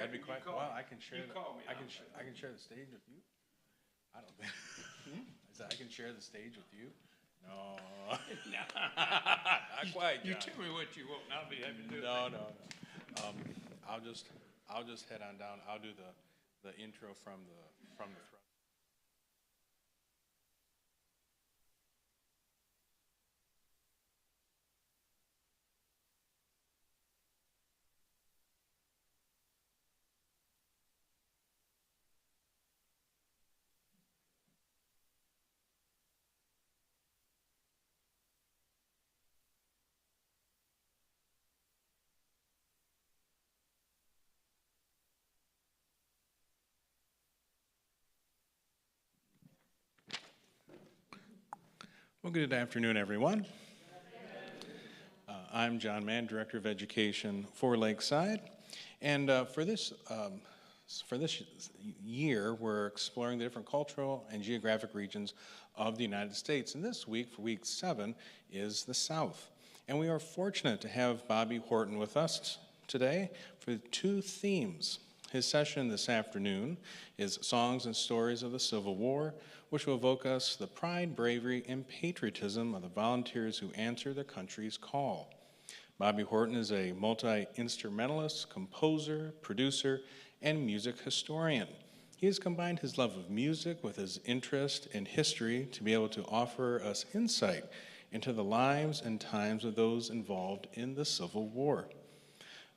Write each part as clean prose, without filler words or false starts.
I'd be quiet. Well, I can share. I can share the stage with you. I don't think. I said I can share the stage with you. No, not quite. You tell me what you want, and I'll be happy to do it. No. I'll just head on down. I'll do the intro from the thrust. Well, good afternoon, everyone. I'm John Mann, Director of Education for Lakeside, and for this year, we're exploring the different cultural and geographic regions of the United States. And this week, for week 7, is the South. And we are fortunate to have Bobby Horton with us today for 2 themes. His session this afternoon is Songs and Stories of the Civil War, which will evoke us the pride, bravery, and patriotism of the volunteers who answer the country's call. Bobby Horton is a multi-instrumentalist, composer, producer, and music historian. He has combined his love of music with his interest in history to be able to offer us insight into the lives and times of those involved in the Civil War.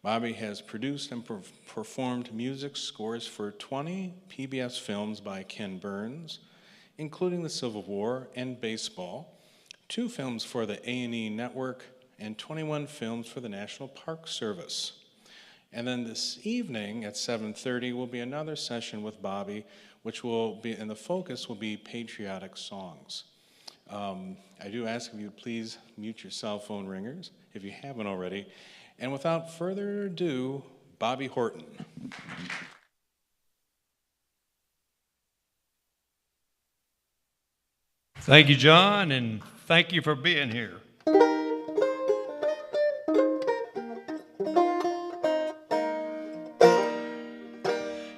Bobby has produced and performed music scores for 20 PBS films by Ken Burns, including the Civil War and baseball, 2 films for the A&E Network, and 21 films for the National Park Service. And then this evening at 7:30 will be another session with Bobby, which will be, and the focus will be patriotic songs. I do ask if you please mute your cell phone ringers if you haven't already. And without further ado, Bobby Horton. Thank you, John, and thank you for being here.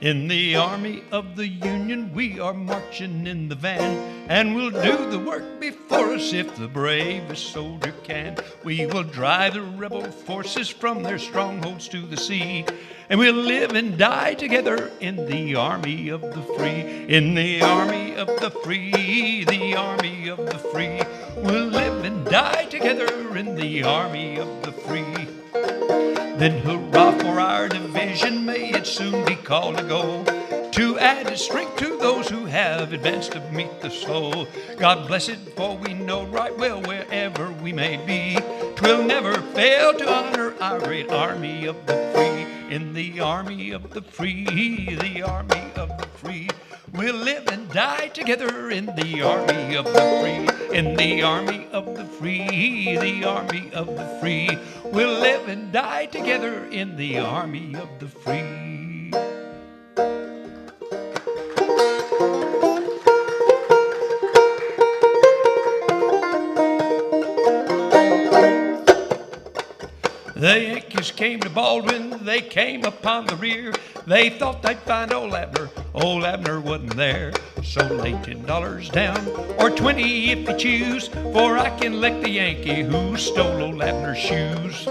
In the Army of the Union, we are marching in the van, and we'll do the work before us if the bravest soldier can. We will drive the rebel forces from their strongholds to the sea, and we'll live and die together in the Army of the Free. In the Army of the Free, the Army of the Free. We'll live and die together in the Army of the Free. Then hurrah for our division, may it soon be called to go, to add strength to those who have advanced to meet the foe. God bless it, for we know right well wherever we may be, 'twill never fail to honor our great Army of the Free. In the Army of the Free, the Army of the Free. We'll live and die together in the Army of the Free. In the Army of the Free, the Army of the Free. We'll live and die together in the Army of the Free. The Yankees came to Baldwin, they came upon the rear. They thought they'd find old Abner wasn't there. So lay $10 down, or 20 if you choose, for I can lick the Yankee who stole old Abner's shoes.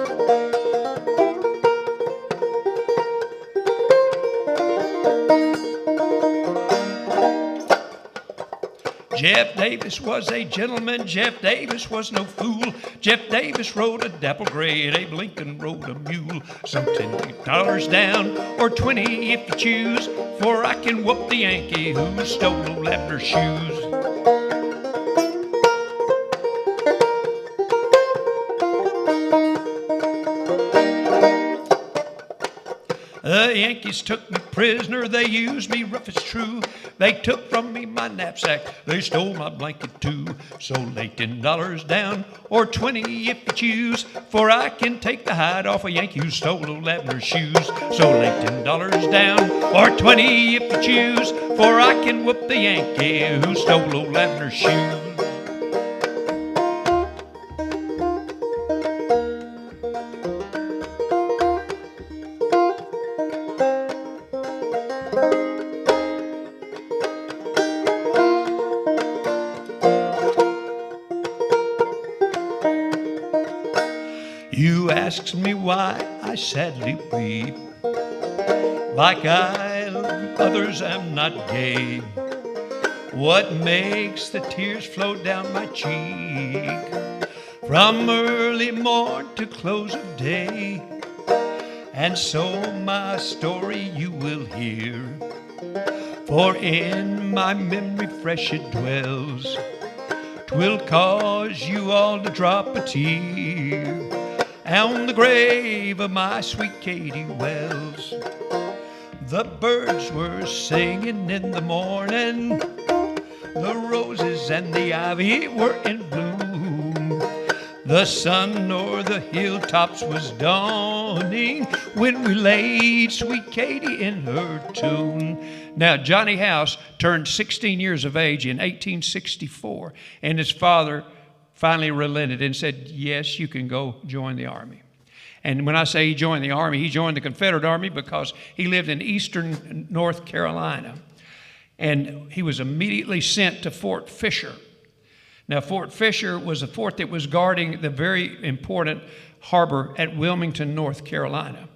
Jeff Davis was a gentleman, Jeff Davis was no fool. Jeff Davis rode a dapple gray and Abe Lincoln rode a mule. So $10 down, or 20 if you choose, for I can whoop the Yankee who stole old Abner's shoes. The Yankees took me prisoner, they used me rough as true. They took from me my knapsack, they stole my blanket too. So lay $10 down, or 20 if you choose, for I can take the hide off a Yankee who stole old Abner's shoes. So lay $10 down, or 20 if you choose, for I can whoop the Yankee who stole old Abner's shoes. asks me why, I sadly weep. Like I, others, am not gay. What makes the tears flow down my cheek? From early morn to close of day. And so my story you will hear, for in my memory fresh it dwells. 'Twill cause you all to drop a tear on the grave of my sweet Katie Wells. The birds were singing in the morning, the roses and the ivy were in bloom. The sun o'er the hilltops was dawning when we laid sweet Katie in her tomb. Now, Johnny House turned 16 years of age in 1864, and his father finally relented and said, yes, you can go join the Army. And when I say he joined the Army, he joined the Confederate Army because he lived in eastern North Carolina. And he was immediately sent to Fort Fisher. Now, Fort Fisher was a fort that was guarding the very important harbor at Wilmington, North Carolina.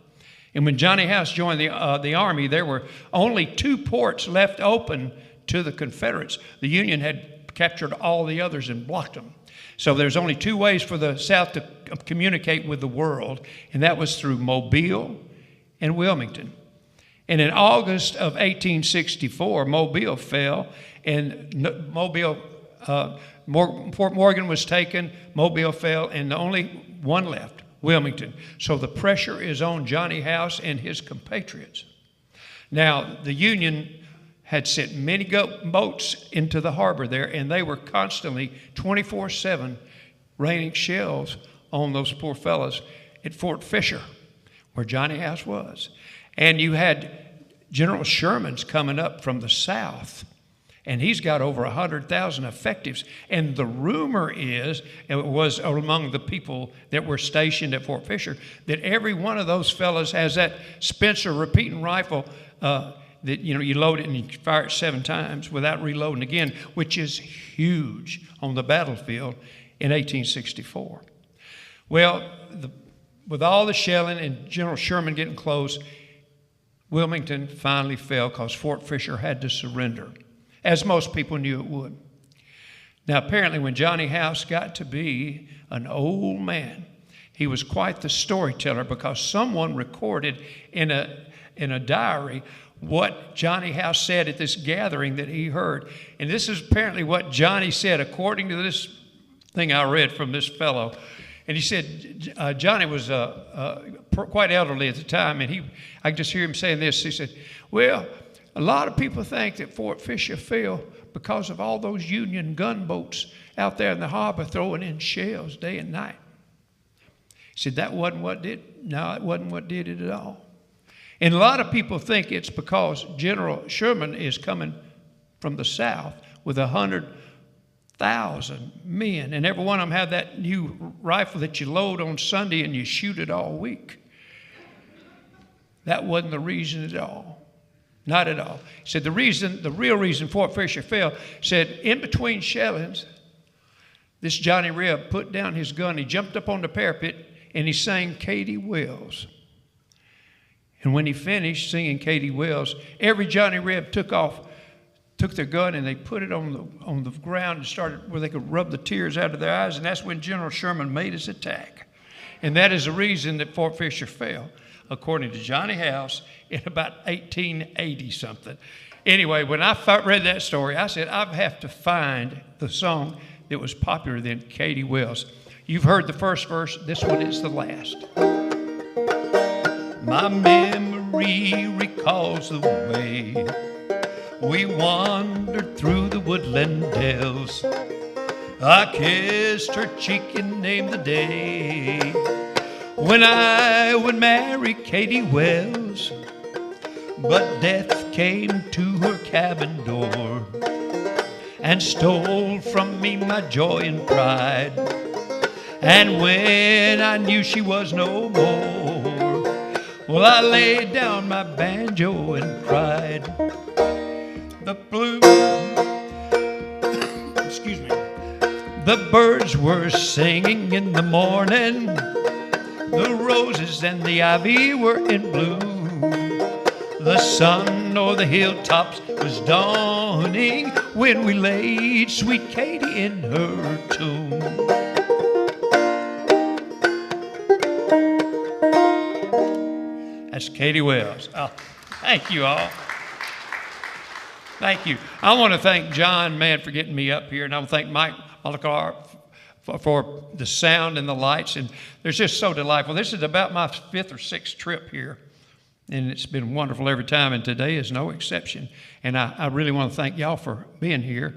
And when Johnny House joined the Army, there were only 2 ports left open to the Confederates. The Union had captured all the others and blocked them. So there's only 2 ways for the South to communicate with the world, and that was through Mobile and Wilmington. And in August of 1864, Mobile fell, and Fort Morgan was taken, Mobile fell, and the only one left, Wilmington. So the pressure is on Johnny House and his compatriots. Now, the Union had sent many boats into the harbor there, and they were constantly 24/7 raining shells on those poor fellows at Fort Fisher, where Johnny House was. And you had General Sherman's coming up from the south, and he's got over 100,000 effectives. And the rumor is, and it was among the people that were stationed at Fort Fisher, that every one of those fellows has that Spencer repeating rifle that, you know, you load it and you fire it 7 times without reloading again, which is huge on the battlefield in 1864. Well, with all the shelling and General Sherman getting close, Wilmington finally fell because Fort Fisher had to surrender, as most people knew it would. Now, apparently, when Johnny House got to be an old man, he was quite the storyteller, because someone recorded in a diary what Johnny House said at this gathering that he heard. And this is apparently what Johnny said, according to this thing I read from this fellow. And he said, Johnny was quite elderly at the time, and I could just hear him saying this. He said, well, a lot of people think that Fort Fisher fell because of all those Union gunboats out there in the harbor throwing in shells day and night. He said, that wasn't what did it. No, it wasn't what did it at all. And a lot of people think it's because General Sherman is coming from the south with 100,000 men, and every one of them have that new rifle that you load on Sunday and you shoot it all week. That wasn't the reason at all. Not at all. He said the real reason Fort Fisher fell, said in between shellings, this Johnny Reb put down his gun, he jumped up on the parapet, and he sang Katie Wells. And when he finished singing Katie Wells, every Johnny Reb took their gun and they put it on the ground and started where they could rub the tears out of their eyes. And that's when General Sherman made his attack. And that is the reason that Fort Fisher fell, according to Johnny House, in about 1880 something. Anyway, when I read that story, I said, I have to find the song that was popular then, Katie Wells. You've heard the first verse. This one is the last. My memory recalls the way we wandered through the woodland dells. I kissed her cheek and named the day when I would marry Katie Wells. But death came to her cabin door and stole from me my joy and pride. And when I knew she was no more, well, I laid down my banjo and cried. The the birds were singing in the morning, The roses and the ivy were in bloom. The sun o'er the hilltops was dawning when we laid sweet Katie in her tomb. That's Katie Wells. Oh, thank you all. Thank you. I want to thank John, man, for getting me up here, and I want to thank Mike Malakar for the sound and the lights, and they're just so delightful. This is about my 5th or 6th trip here, and it's been wonderful every time, and today is no exception. And I really want to thank y'all for being here.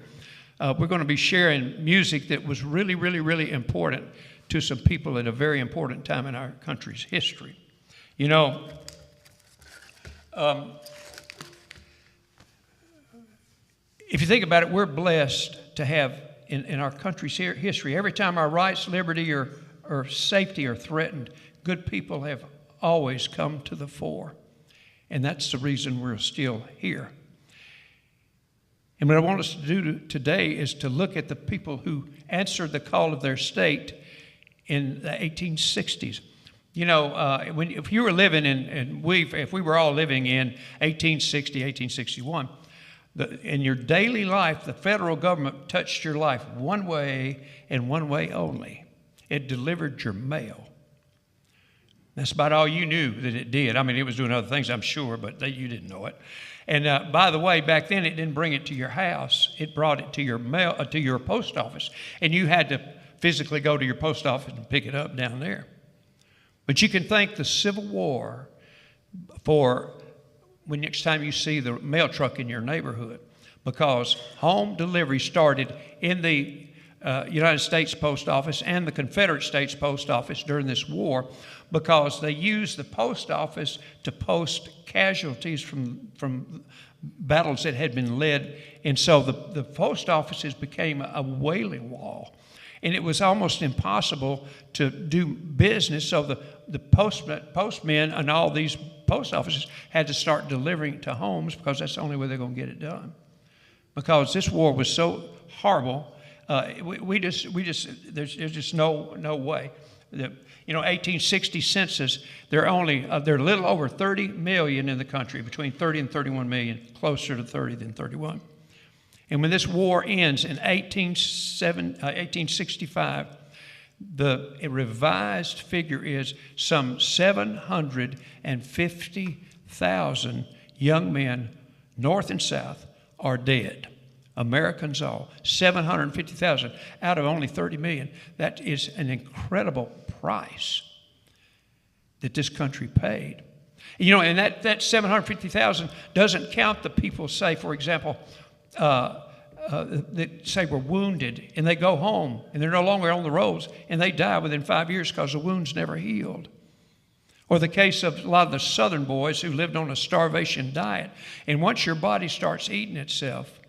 We're going to be sharing music that was really, really, really important to some people at a very important time in our country's history. You know, if you think about it, we're blessed to have in our country's history, every time our rights, liberty, or safety are threatened, good people have always come to the fore. And that's the reason we're still here. And what I want us to do today is to look at the people who answered the call of their state in the 1860s. You know, if you were living if we were all living in 1860, 1861, in your daily life, the federal government touched your life one way and one way only. It delivered your mail. That's about all you knew that it did. I mean, it was doing other things, I'm sure, but you didn't know it. And by the way, back then, it didn't bring it to your house. It brought it to your mail, to your post office. And you had to physically go to your post office and pick it up down there. But you can thank the Civil War for when next time you see the mail truck in your neighborhood, because home delivery started in the United States Post Office and the Confederate States Post Office during this war, because they used the post office to post casualties from battles that had been led. And so the post offices became a wailing wall. And it was almost impossible to do business. So the postmen and all these post offices had to start delivering to homes, because that's the only way they're going to get it done. Because this war was so horrible, there's just no way. The 1860 census, there are a little over 30 million in the country, between 30 and 31 million, closer to 30 than 31. And when this war ends in 1865, the revised figure is some 750,000 young men, north and south, are dead. Americans all. 750,000 out of only 30 million. That is an incredible price that this country paid. And that 750,000 doesn't count the people, say, for example, that say were wounded, and they go home and they're no longer on the roads, and they die within 5 years because the wounds never healed. Or the case of a lot of the Southern boys who lived on a starvation diet, and once your body starts eating itself,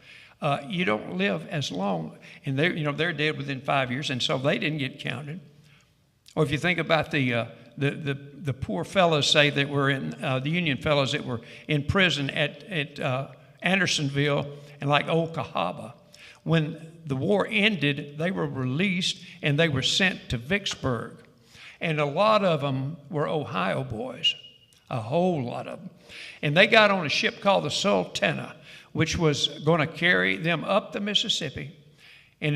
you don't live as long, and they're dead within 5 years, and so they didn't get counted. Or if you think about the poor fellows, say, that were in the Union fellows that were in prison at Andersonville and like Old Cahaba. When the war ended, they were released and they were sent to Vicksburg. And a lot of them were Ohio boys, a whole lot of them. And they got on a ship called the Sultana, which was going to carry them up the Mississippi and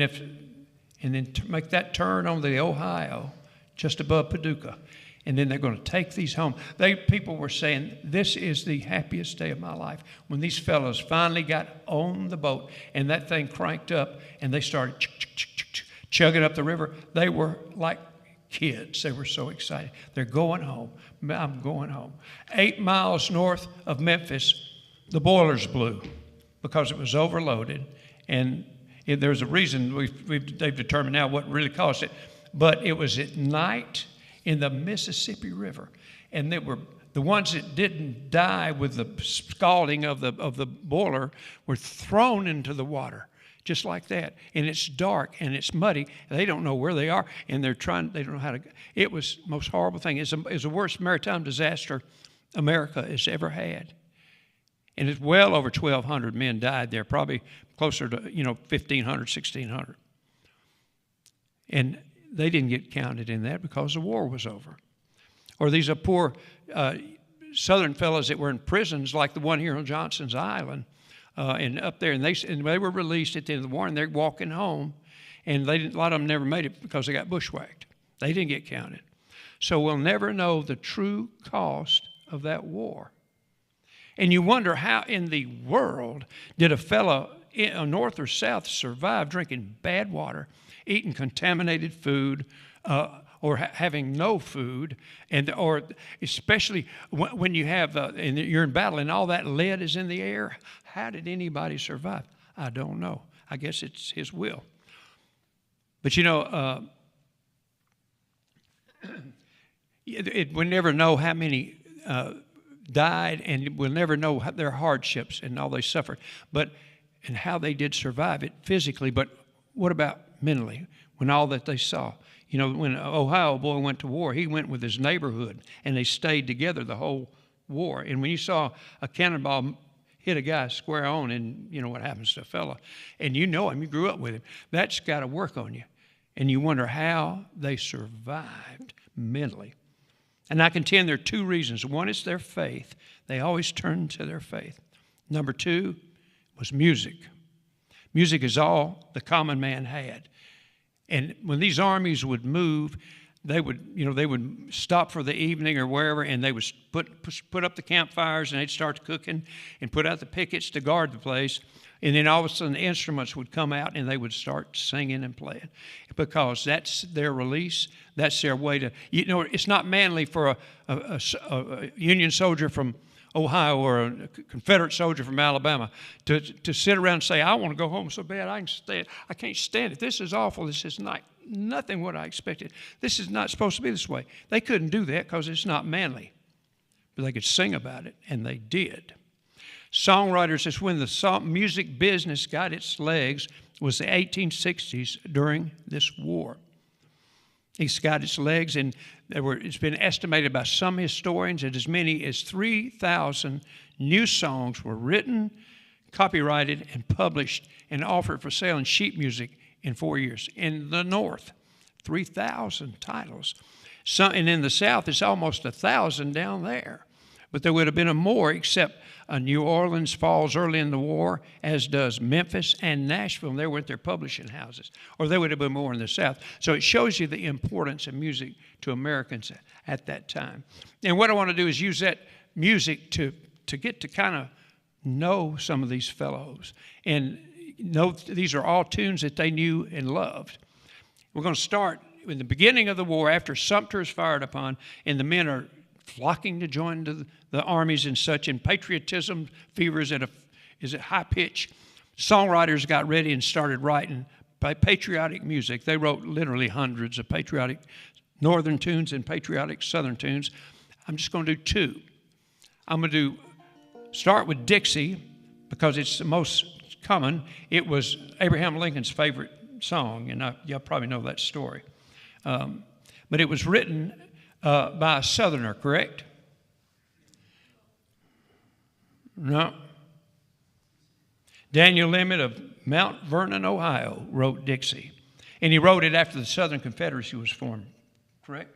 then make that turn on the Ohio just above Paducah. And then they're going to take these home. People were saying, this is the happiest day of my life. When these fellows finally got on the boat and that thing cranked up and they started chugging up the river, they were like kids. They were so excited. They're going home. I'm going home. 8 miles north of Memphis, the boilers blew because it was overloaded. And there's a reason they've determined now what really caused it. But it was at night in the Mississippi River, and they were the ones that didn't die with the scalding of the boiler were thrown into the water, just like that. And it's dark and it's muddy. They don't know where they are, and they don't know how to. It was the most horrible thing. It's the worst maritime disaster America has ever had, and it's well over 1,200 men died there, probably closer to 1,500, 1,600, and they didn't get counted in that because the war was over. Or these are poor Southern fellows that were in prisons like the one here on Johnson's Island and up there. And they were released at the end of the war, and they're walking home. And a lot of them never made it because they got bushwhacked. They didn't get counted. So we'll never know the true cost of that war. And you wonder how in the world did a fellow north or south survive drinking bad water, eating contaminated food, or having no food, or especially when you have and you're in battle and all that lead is in the air. How did anybody survive? I don't know. I guess it's His will. But we'll never know how many died, and we'll never know their hardships and all they suffered, and how they did survive it physically. But what about mentally? When all that they saw, when an Ohio boy went to war, he went with his neighborhood, and they stayed together the whole war. And when you saw a cannonball hit a guy square on, and you know what happens to a fella, and you know him, you grew up with him, that's got to work on you. And you wonder how they survived mentally. And I contend there are two reasons. One is their faith. They always turned to their faith. Number two was music. Music is all the common man had. And when these armies would move, they would stop for the evening or wherever, and they would put up the campfires, and they'd start cooking and put out the pickets to guard the place. And then all of a sudden the instruments would come out, and they would start singing and playing, because that's their release. That's their way to, it's not manly for a Union soldier from Ohio or a Confederate soldier from Alabama to sit around and say, I want to go home so bad I can't stand it. This is awful. This is nothing what I expected. This is not supposed to be this way. They couldn't do that because it's not manly. But they could sing about it, and they did. Songwriters, that's when the music business got its legs, was the 1860s during this war. It's got its legs, and it's been estimated by some historians that as many as 3,000 new songs were written, copyrighted, and published and offered for sale in sheet music in 4 years. In the North, 3,000 titles. And in the South, it's almost 1,000 down there. But there would have been more, except New Orleans falls early in the war, as does Memphis and Nashville. And they weren't their publishing houses. Or there would have been more in the South. So it shows you the importance of music to Americans at that time. And what I want to do is use that music to get to kind of know some of these fellows. And know these are all tunes that they knew and loved. We're going to start in the beginning of the war, after Sumter is fired upon, and the men are flocking to join the armies and such, and patriotism fever is at high pitch. Songwriters got ready and started writing patriotic music. They wrote literally hundreds of patriotic northern tunes and patriotic southern tunes. I'm just going to do two. I'm going to start with Dixie because it's the most common. It was Abraham Lincoln's favorite song, and y'all probably know that story. But it was written by a Southerner, correct? No. Daniel Emmett of Mount Vernon, Ohio, wrote Dixie. And he wrote it after the Southern Confederacy was formed, correct?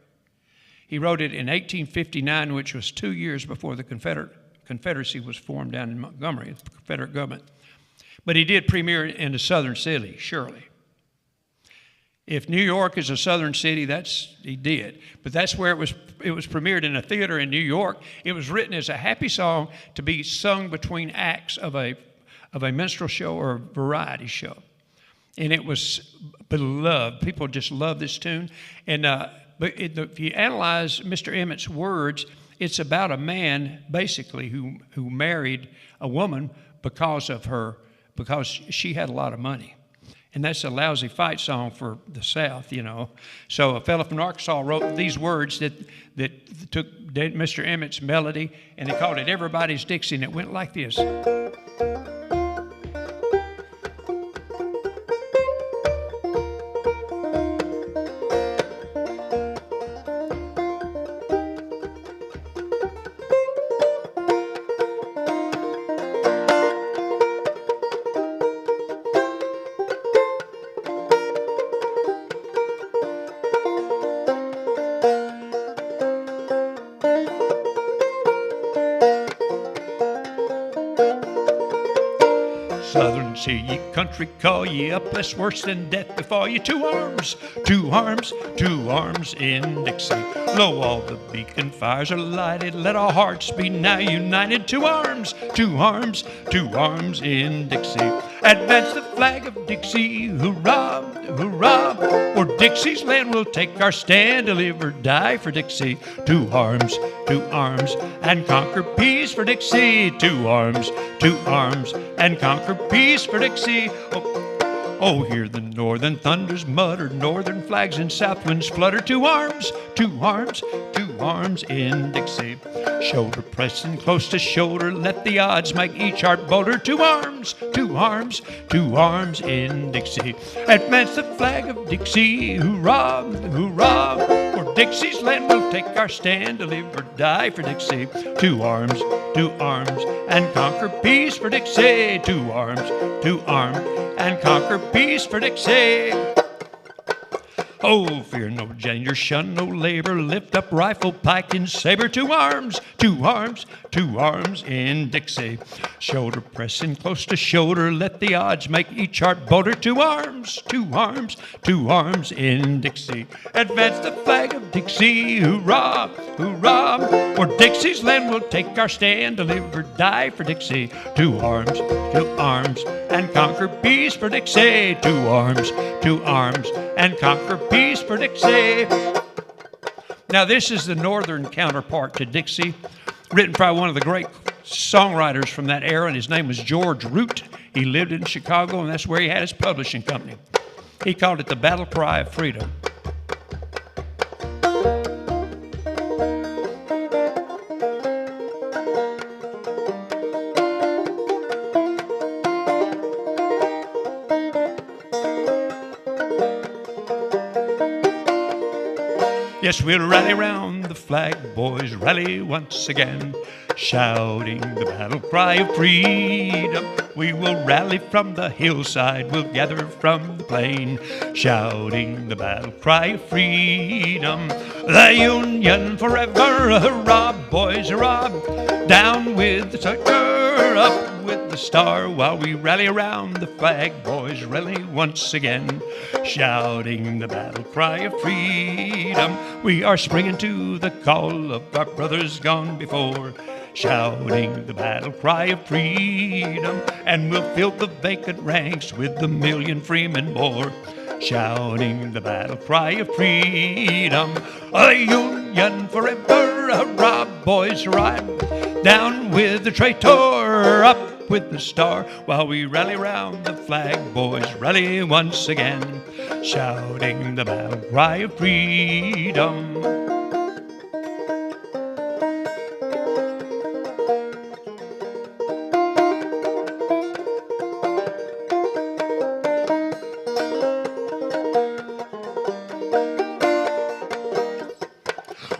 He wrote it in 1859, which was 2 years before the Confederacy was formed down in Montgomery, the Confederate government. But he did premiere in a southern city, surely. If New York is a southern city, he did. But that's where it was premiered in a theater in New York. It was written as a happy song to be sung between acts of a minstrel show or a variety show. And it was beloved. People just love this tune. And if you analyze Mr. Emmett's words, it's about a man basically who married a woman because she had a lot of money. And that's a lousy fight song for the South, So a fellow from Arkansas wrote these words that took Mr. Emmett's melody, and they called it Everybody's Dixie, and it went like this. see ye country call ye up, less worse than death befall ye. Two arms, two arms, two arms in Dixie. Lo, all the beacon fires are lighted, let our hearts be now united. Two arms, two arms, two arms in Dixie. Advance the flag of Dixie, hurrah, hurrah. For Dixie's land we'll take our stand, to live or die for Dixie. Two arms, and conquer peace for Dixie. Two arms, and conquer peace for Dixie. Oh, hear the northern thunders mutter, northern flags and south winds flutter. Two arms, two arms, two arms in Dixie. Shoulder pressing close to shoulder, let the odds make each heart bolder. Two arms, two arms, two arms in Dixie. Advance the flag of Dixie, hurrah, hurrah. For Dixie's land we'll take our stand, to live or die for Dixie. Two arms, and conquer peace for Dixie. Two arms, and conquer peace for Dixie. Oh, fear no danger, shun no labor, lift up rifle, pike, and saber. Two arms, two arms, two arms in Dixie. Shoulder pressing close to shoulder, let the odds make each heart bolder. Two arms, two arms, two arms in Dixie. Advance the flag of Dixie, hurrah, hurrah. For Dixie's land we'll take our stand, to live or die for Dixie. Two arms, and conquer peace for Dixie. Two arms, and conquer peace for Dixie. Now, this is the northern counterpart to Dixie, written by one of the great songwriters from that era, and his name was George Root. He lived in Chicago, and that's where he had his publishing company. He called it the Battle Cry of Freedom. Yes, we'll rally round the flag, boys, rally once again, shouting the battle cry of freedom. We will rally from the hillside, we'll gather from the plain, shouting the battle cry of freedom. The Union forever, hurrah, boys, hurrah. Down with the sucker, up with the star, while we rally around the flag, boys, rally once again, shouting the battle cry of freedom. We are springing to the call of our brothers gone before, shouting the battle cry of freedom, and we'll fill the vacant ranks with the million freemen more, shouting the battle cry of freedom. A Union forever, hurrah, boys, hurrah. Down with the traitor, up with the star, while we rally round the flag, boys, rally once again, shouting the battle cry of freedom.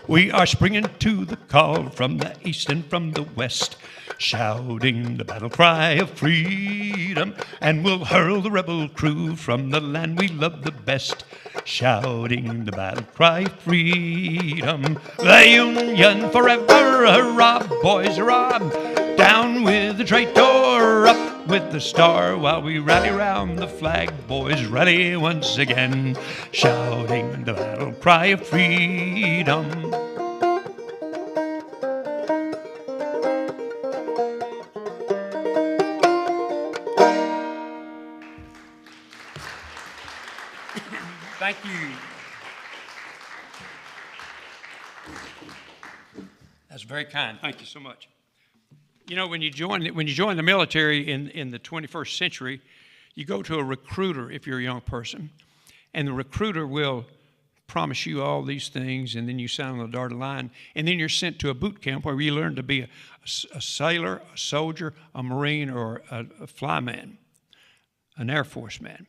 We are springing to the call from the east and from the west, shouting the battle cry of freedom, and we'll hurl the rebel crew from the land we love the best, shouting the battle cry of freedom. The Union forever, hurrah, boys, hurrah. Down with the traitor, up with the star, while we rally round the flag, boys, rally once again, shouting the battle cry of freedom. Thank you. That's very kind. Thank you so much. You know, when you join the military in the 21st century, you go to a recruiter if you're a young person, and the recruiter will promise you all these things, and then you sign on the dotted line, and then you're sent to a boot camp where you learn to be a sailor, a soldier, a Marine, or a flyman, an Air Force man.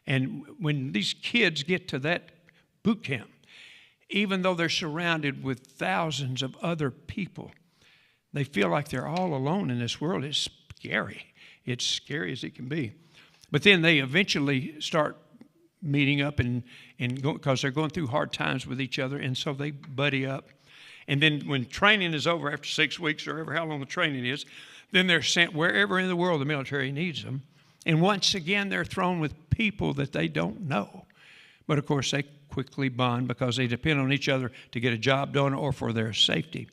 And when these kids get to that boot camp, even though they're surrounded with thousands of other people, they feel like they're all alone in this world. It's scary. It's scary as it can be. But then they eventually start meeting up and because they're going through hard times with each other, and so they buddy up. And then when training is over after 6 weeks or ever how long the training is, then they're sent wherever in the world the military needs them. And once again, they're thrown with people that they don't know. But of course, they quickly bond because they depend on each other to get a job done or for their safety.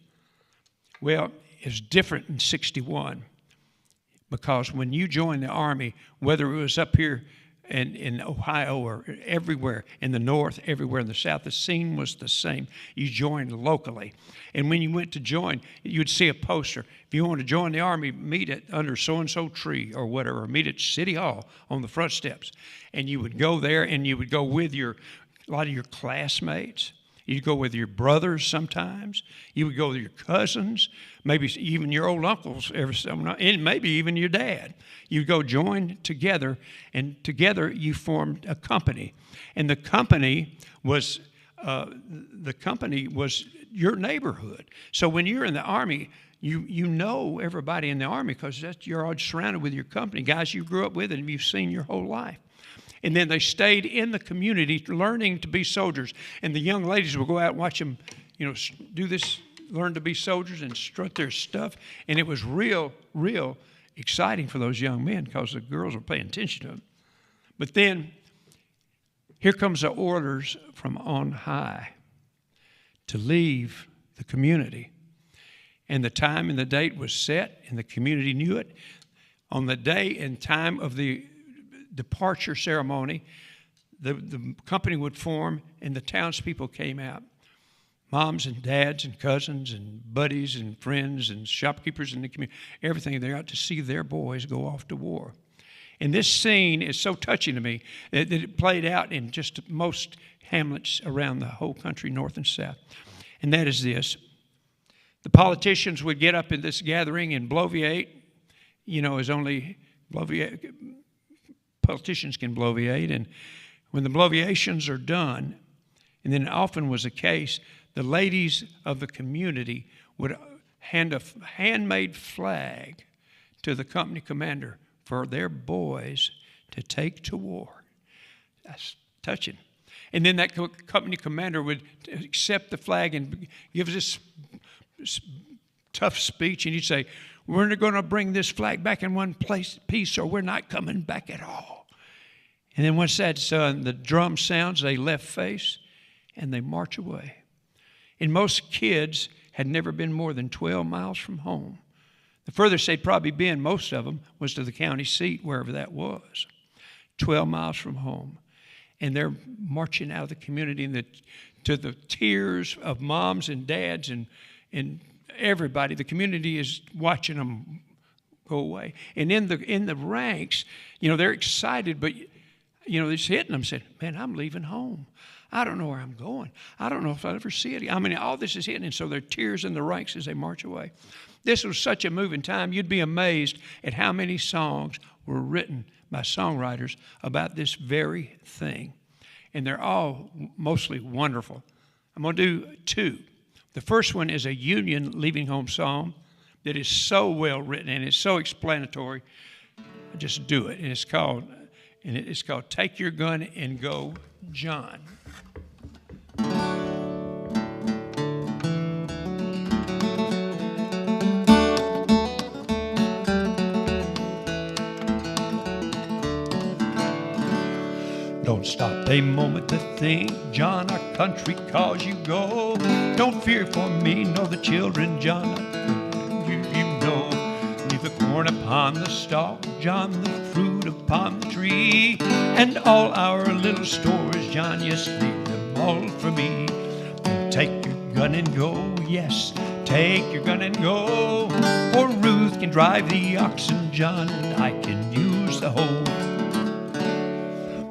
Well, it's different in 61 because when you joined the Army, whether it was up here in Ohio or everywhere in the North, everywhere in the South, the scene was the same. You joined locally. And when you went to join, you'd see a poster. If you want to join the Army, meet at under so-and-so tree or whatever, or meet at City Hall on the front steps. And you would go there, and you would go with a lot of your classmates. You'd go with your brothers sometimes. You would go with your cousins, maybe even your old uncles, and maybe even your dad. You'd go join together, and together you formed a company. And the company was your neighborhood. So when you're in the Army, you know everybody in the Army because you're all surrounded with your company, guys you grew up with and you've seen your whole life. And then they stayed in the community learning to be soldiers. And the young ladies would go out and watch them, do this, learn to be soldiers and strut their stuff. And it was real exciting for those young men because the girls were paying attention to them. But then here comes the orders from on high to leave the community. And the time and the date was set, and the community knew it. On the day and time of the departure ceremony, the company would form, and the townspeople came out. Moms and dads and cousins and buddies and friends and shopkeepers in the community, everything. They're out to see their boys go off to war. And this scene is so touching to me that it played out in just most hamlets around the whole country, north and south. And that is this. The politicians would get up in this gathering and bloviate, as only politicians can bloviate. And when the bloviations are done, and then often was the case, the ladies of the community would hand a handmade flag to the company commander for their boys to take to war. That's touching. And then that company commander would accept the flag and give this tough speech, and he'd say, "We're going to bring this flag back in one piece, or we're not coming back at all." And then once that's done, the drum sounds, they left face, and they march away. And most kids had never been more than 12 miles from home. The furthest they'd probably been, most of them, was to the county seat, wherever that was. 12 miles from home. And they're marching out of the community to the tears of moms and dads and everybody. The community is watching them go away. And in the ranks, they're excited, but it's hitting them, saying, "Man, I'm leaving home. I don't know where I'm going. I don't know if I'll ever see it." I mean, all this is hitting, and so there are tears in the ranks as they march away. This was such a moving time. You'd be amazed at how many songs were written by songwriters about this very thing. And they're all mostly wonderful. I'm going to do two. The first one is a Union leaving home song that is so well written and it's so explanatory. I just do it. And it's called "Take Your Gun and Go, John." Don't stop a moment to think, John, our country calls you go. Don't fear for me, nor the children, John, you know. Leave the corn upon the stalk, John, the fruit upon the tree, and all our little stores, John, yes, leave them all for me. Take your gun and go, yes, take your gun and go. For Ruth can drive the oxen, John, and I can use the hoe.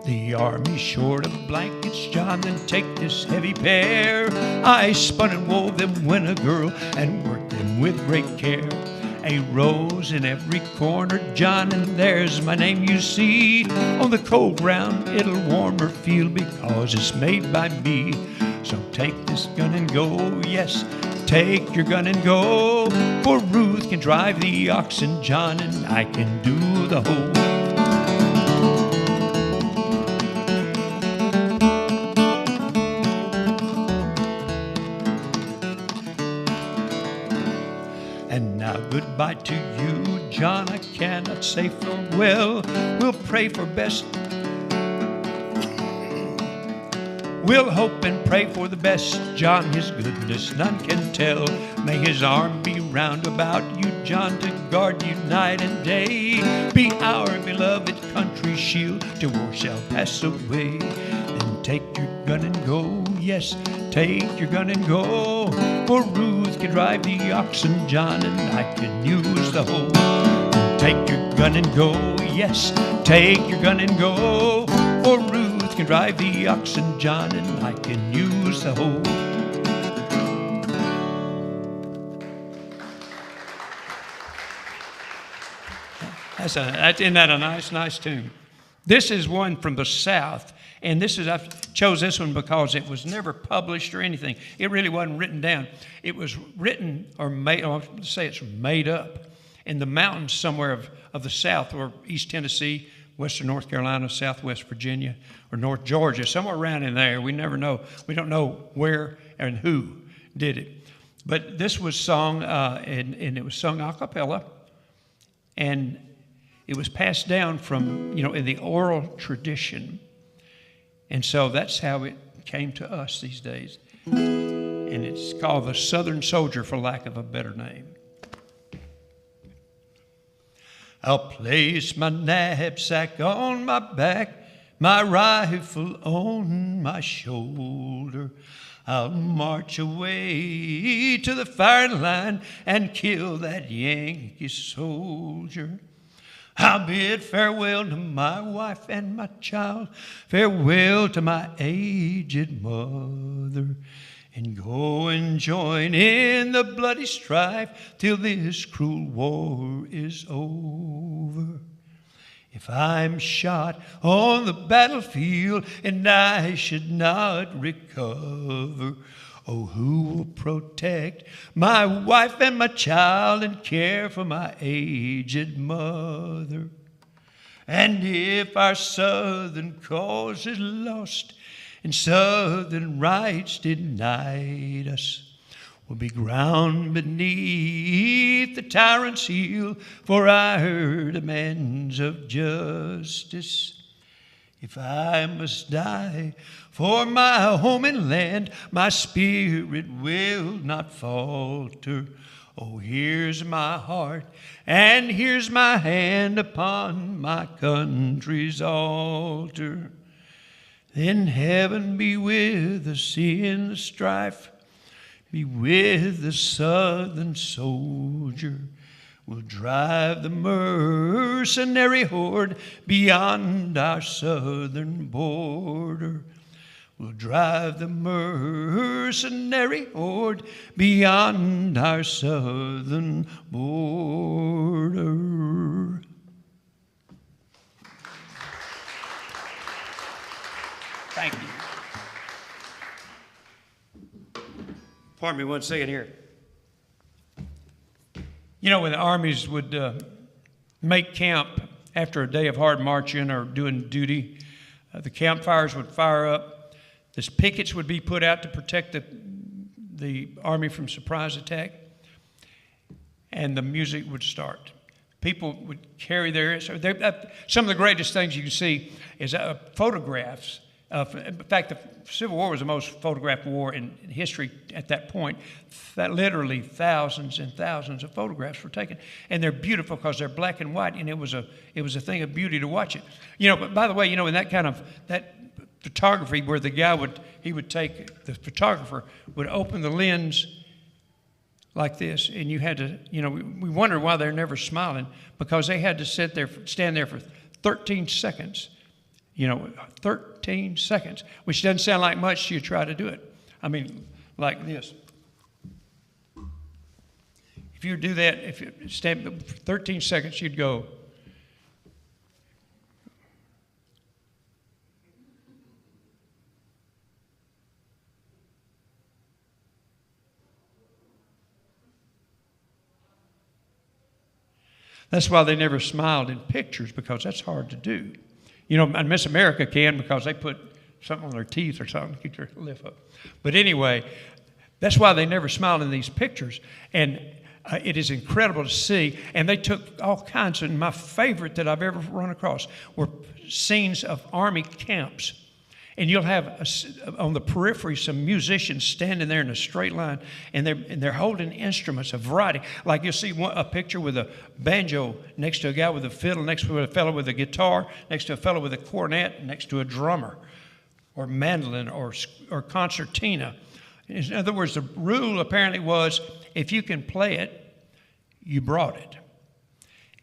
The army's short of blankets, John, then take this heavy pair. I spun and wove them when a girl and worked them with great care. A rose in every corner, John, and there's my name you see. On the cold ground it'll warmer feel because it's made by me. So take this gun and go, yes, take your gun and go. For Ruth can drive the oxen, John, and I can do the hoe. And now goodbye to you, John, I cannot say farewell. We'll pray for best. We'll hope and pray for the best, John, his goodness none can tell. May his arm be round about you, John, to guard you night and day. Be our beloved country's shield till war shall pass away. Then take your gun and go, yes, take your gun and go. For Ruth can drive the oxen, John, and I can use the hoe. Take your gun and go, yes, take your gun and go. For Ruth can drive the oxen, John, and I can use the hoe. Isn't that a nice tune? This is one from the South, and I chose this one because it was never published or anything. It really wasn't written down. It was written or made, let's say it's made up in the mountains somewhere of the South, or East Tennessee, Western North Carolina, Southwest Virginia, or North Georgia, somewhere around in there. We never know. We don't know where and who did it. But this was sung, and it was sung a cappella, and it was passed down from, in the oral tradition. And so that's how it came to us these days. And it's called The Southern Soldier, for lack of a better name. I'll place my knapsack on my back, my rifle on my shoulder. I'll march away to the firing line and kill that Yankee soldier. I'll bid farewell to my wife and my child, farewell to my aged mother, and go and join in the bloody strife till this cruel war is over. If I'm shot on the battlefield and I should not recover, oh, who will protect my wife and my child and care for my aged mother? And if our Southern cause is lost and Southern rights denied us, we'll be ground beneath the tyrant's heel for our demands of justice. If I must die for my home and land, my spirit will not falter. Oh, here's my heart and here's my hand upon my country's altar. Then heaven be with us in the strife, be with the Southern soldier. We'll drive the mercenary horde beyond our southern border. We'll drive the mercenary horde beyond our southern border. Thank you. Pardon me one second here. When the armies would make camp after a day of hard marching or doing duty, the campfires would fire up. The pickets would be put out to protect the army from surprise attack, and the music would start. People would carry their... some of the greatest things you can see is photographs. In fact, the Civil War was the most photographed war in history at that point. That literally thousands and thousands of photographs were taken, and they're beautiful because they're black and white, and it was a thing of beauty to watch it. But by the way, in that photography where the photographer would open the lens like this, and you had to, we wonder why they're never smiling, because they had to stand there for 13 seconds. 13 seconds, which doesn't sound like much till you try to do it. I mean, like this. If you do that, if you stand for 13 seconds, you'd go. That's why they never smiled in pictures, because that's hard to do. And Miss America can, because they put something on their teeth or something to keep their lip up. But anyway, that's why they never smiled in these pictures. And It is incredible to see. And they took all kinds of, my favorite that I've ever run across were scenes of Army camps. And you'll have on the periphery some musicians standing there in a straight line, and they're holding instruments, a variety. Like you'll see a picture with a banjo next to a guy with a fiddle, next to a fellow with a guitar, next to a fellow with a cornet, next to a drummer, or mandolin, or concertina. In other words, the rule apparently was if you can play it, you brought it.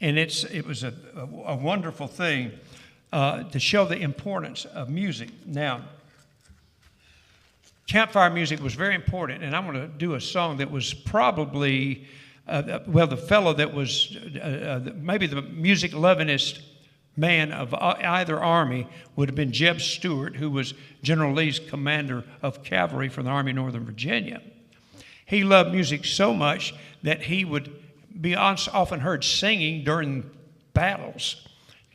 And it was a wonderful thing. To show the importance of music. Now, campfire music was very important, and I'm going to do a song that was probably, the fellow that was maybe the music lovingest man of either army would have been Jeb Stuart, who was General Lee's commander of cavalry for the Army of Northern Virginia. He loved music so much that he would be often heard singing during battles.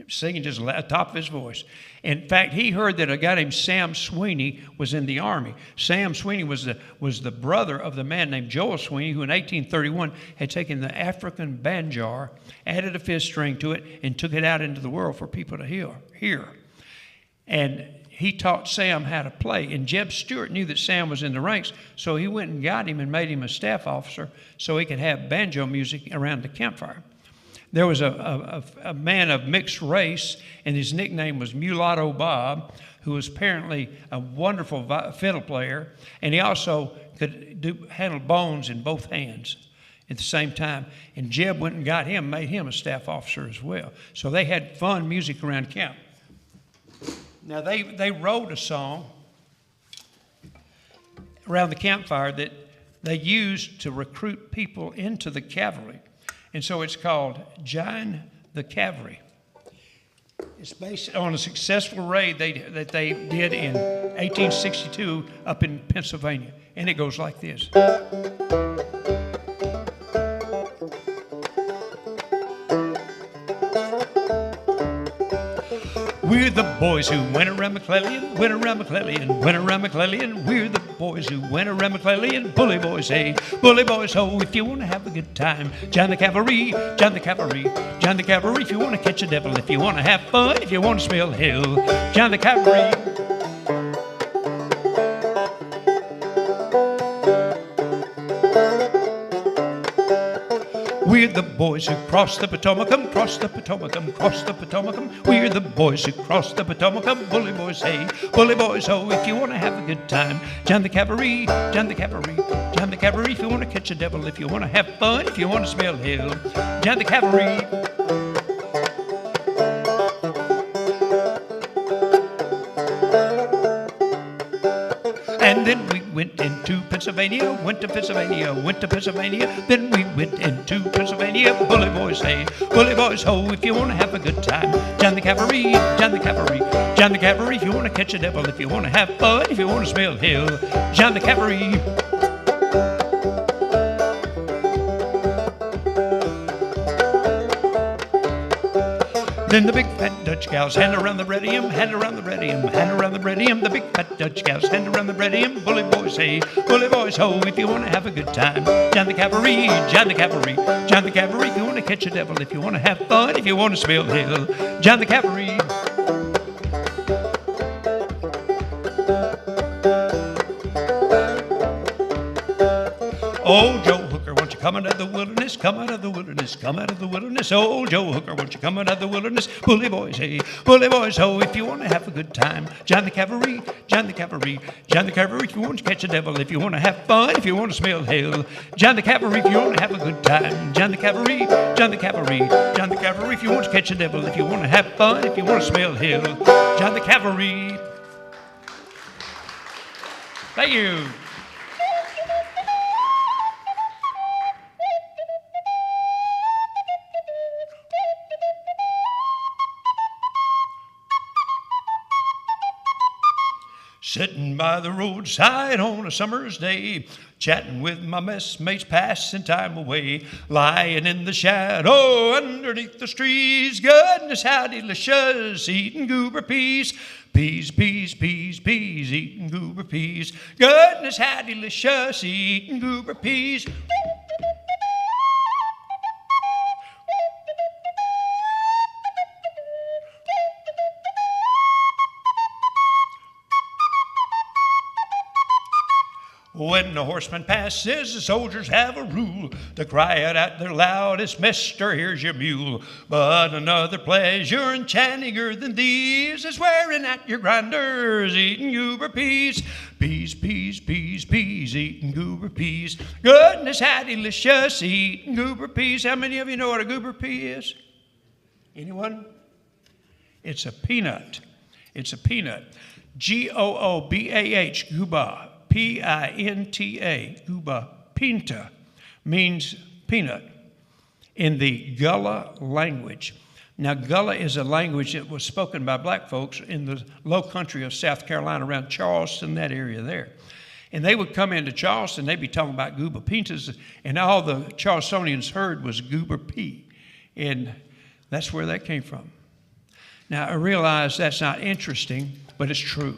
Singing just at the top of his voice. In fact, he heard that a guy named Sam Sweeney was in the Army. Sam Sweeney was the brother of the man named Joel Sweeney, who in 1831 had taken the African banjar, added a fifth string to it, and took it out into the world for people to hear. And he taught Sam how to play. And Jeb Stuart knew that Sam was in the ranks, so he went and got him and made him a staff officer so he could have banjo music around the campfire. There was a man of mixed race, and his nickname was Mulatto Bob, who was apparently a wonderful fiddle player, and he also could handle bones in both hands at the same time. And Jeb went and got him, made him a staff officer as well. So they had fun music around camp. Now they wrote a song around the campfire that they used to recruit people into the cavalry. And so it's called Join the Cavalry. It's based on a successful raid that they did in 1862 up in Pennsylvania. And it goes like this. We're the boys who went around McClellan, went around McClellan, went around McClellan. We're the boys who went around McClellan. Bully boys, hey, bully boys, ho. If you want to have a good time, join the cavalry, join the cavalry, join the cavalry. If you want to catch a devil, if you want to have fun, if you want to smell hell, join the cavalry. We're the boys who crossed the Potomac, crossed the Potomac, crossed the Potomac. We're the boys who crossed the Potomac, bully boys, hey, bully boys, ho. If you want to have a good time, join the cavalry, join the cavalry, join the cavalry. If you want to catch a devil, if you want to have fun, if you want to smell hell, join the cavalry. And then we went into Pennsylvania, went to Pennsylvania, went to Pennsylvania. Then we went into Pennsylvania. Bully boys, hey, bully boys, ho. If you want to have a good time, join the cavalry, join the cavalry, join the cavalry. If you want to catch a devil, if you want to have fun, if you want to smell hell, join the cavalry. Then the big fat Dutch gals hand around the radium, hand around the radium, hand around the radium. The big fat Dutch gals hand around the radium. Bully boys, hey, bully boys, ho. If you want to have a good time, join the cavalry, join the cavalry, join the cavalry. If you want to catch a devil, if you want to have fun, if you want to smell hell, join the cavalry. Oh, Joe Hooker, won't you come out of the wilderness, come out of the wilderness, come out of the wilderness. Oh, Joe Hooker, won't you come out of the wilderness? Bully boys, hey, bully boys, ho. If you want to have a good time, join the cavalry, join the cavalry, join the cavalry. If you want to catch a devil, if you want to have fun, if you want to smell hell, join the cavalry. If you want to have a good time, join the cavalry, join the cavalry, join the cavalry. If you want to catch a devil, if you want to have fun, if you want to smell hell, join the cavalry. Thank you. Sitting by the roadside on a summer's day, chatting with my messmates, passing time away, lying in the shadow underneath the trees. Goodness, how delicious, eating goober peas. Peas, peas, peas, peas, eating goober peas. Goodness, how delicious, eating goober peas. When the horseman passes, the soldiers have a rule to cry it out their loudest, Mister, here's your mule. But another pleasure enchantinger than these is swearing at your grinders, eating goober peas. Peas, peas, peas, peas, eating goober peas. Goodness, how delicious, eating goober peas. How many of you know what a goober pea is? Anyone? It's a peanut. It's a peanut. G-O-O-B-A-H, gooba. P-I-N-T-A, gooba. Pinta means peanut in the Gullah language. Now, Gullah is a language that was spoken by black folks in the low country of South Carolina, around Charleston, that area there. And they would come into Charleston, they'd be talking about goober pintas, and all the Charlestonians heard was goober pea. And that's where that came from. Now, I realize that's not interesting, but it's true.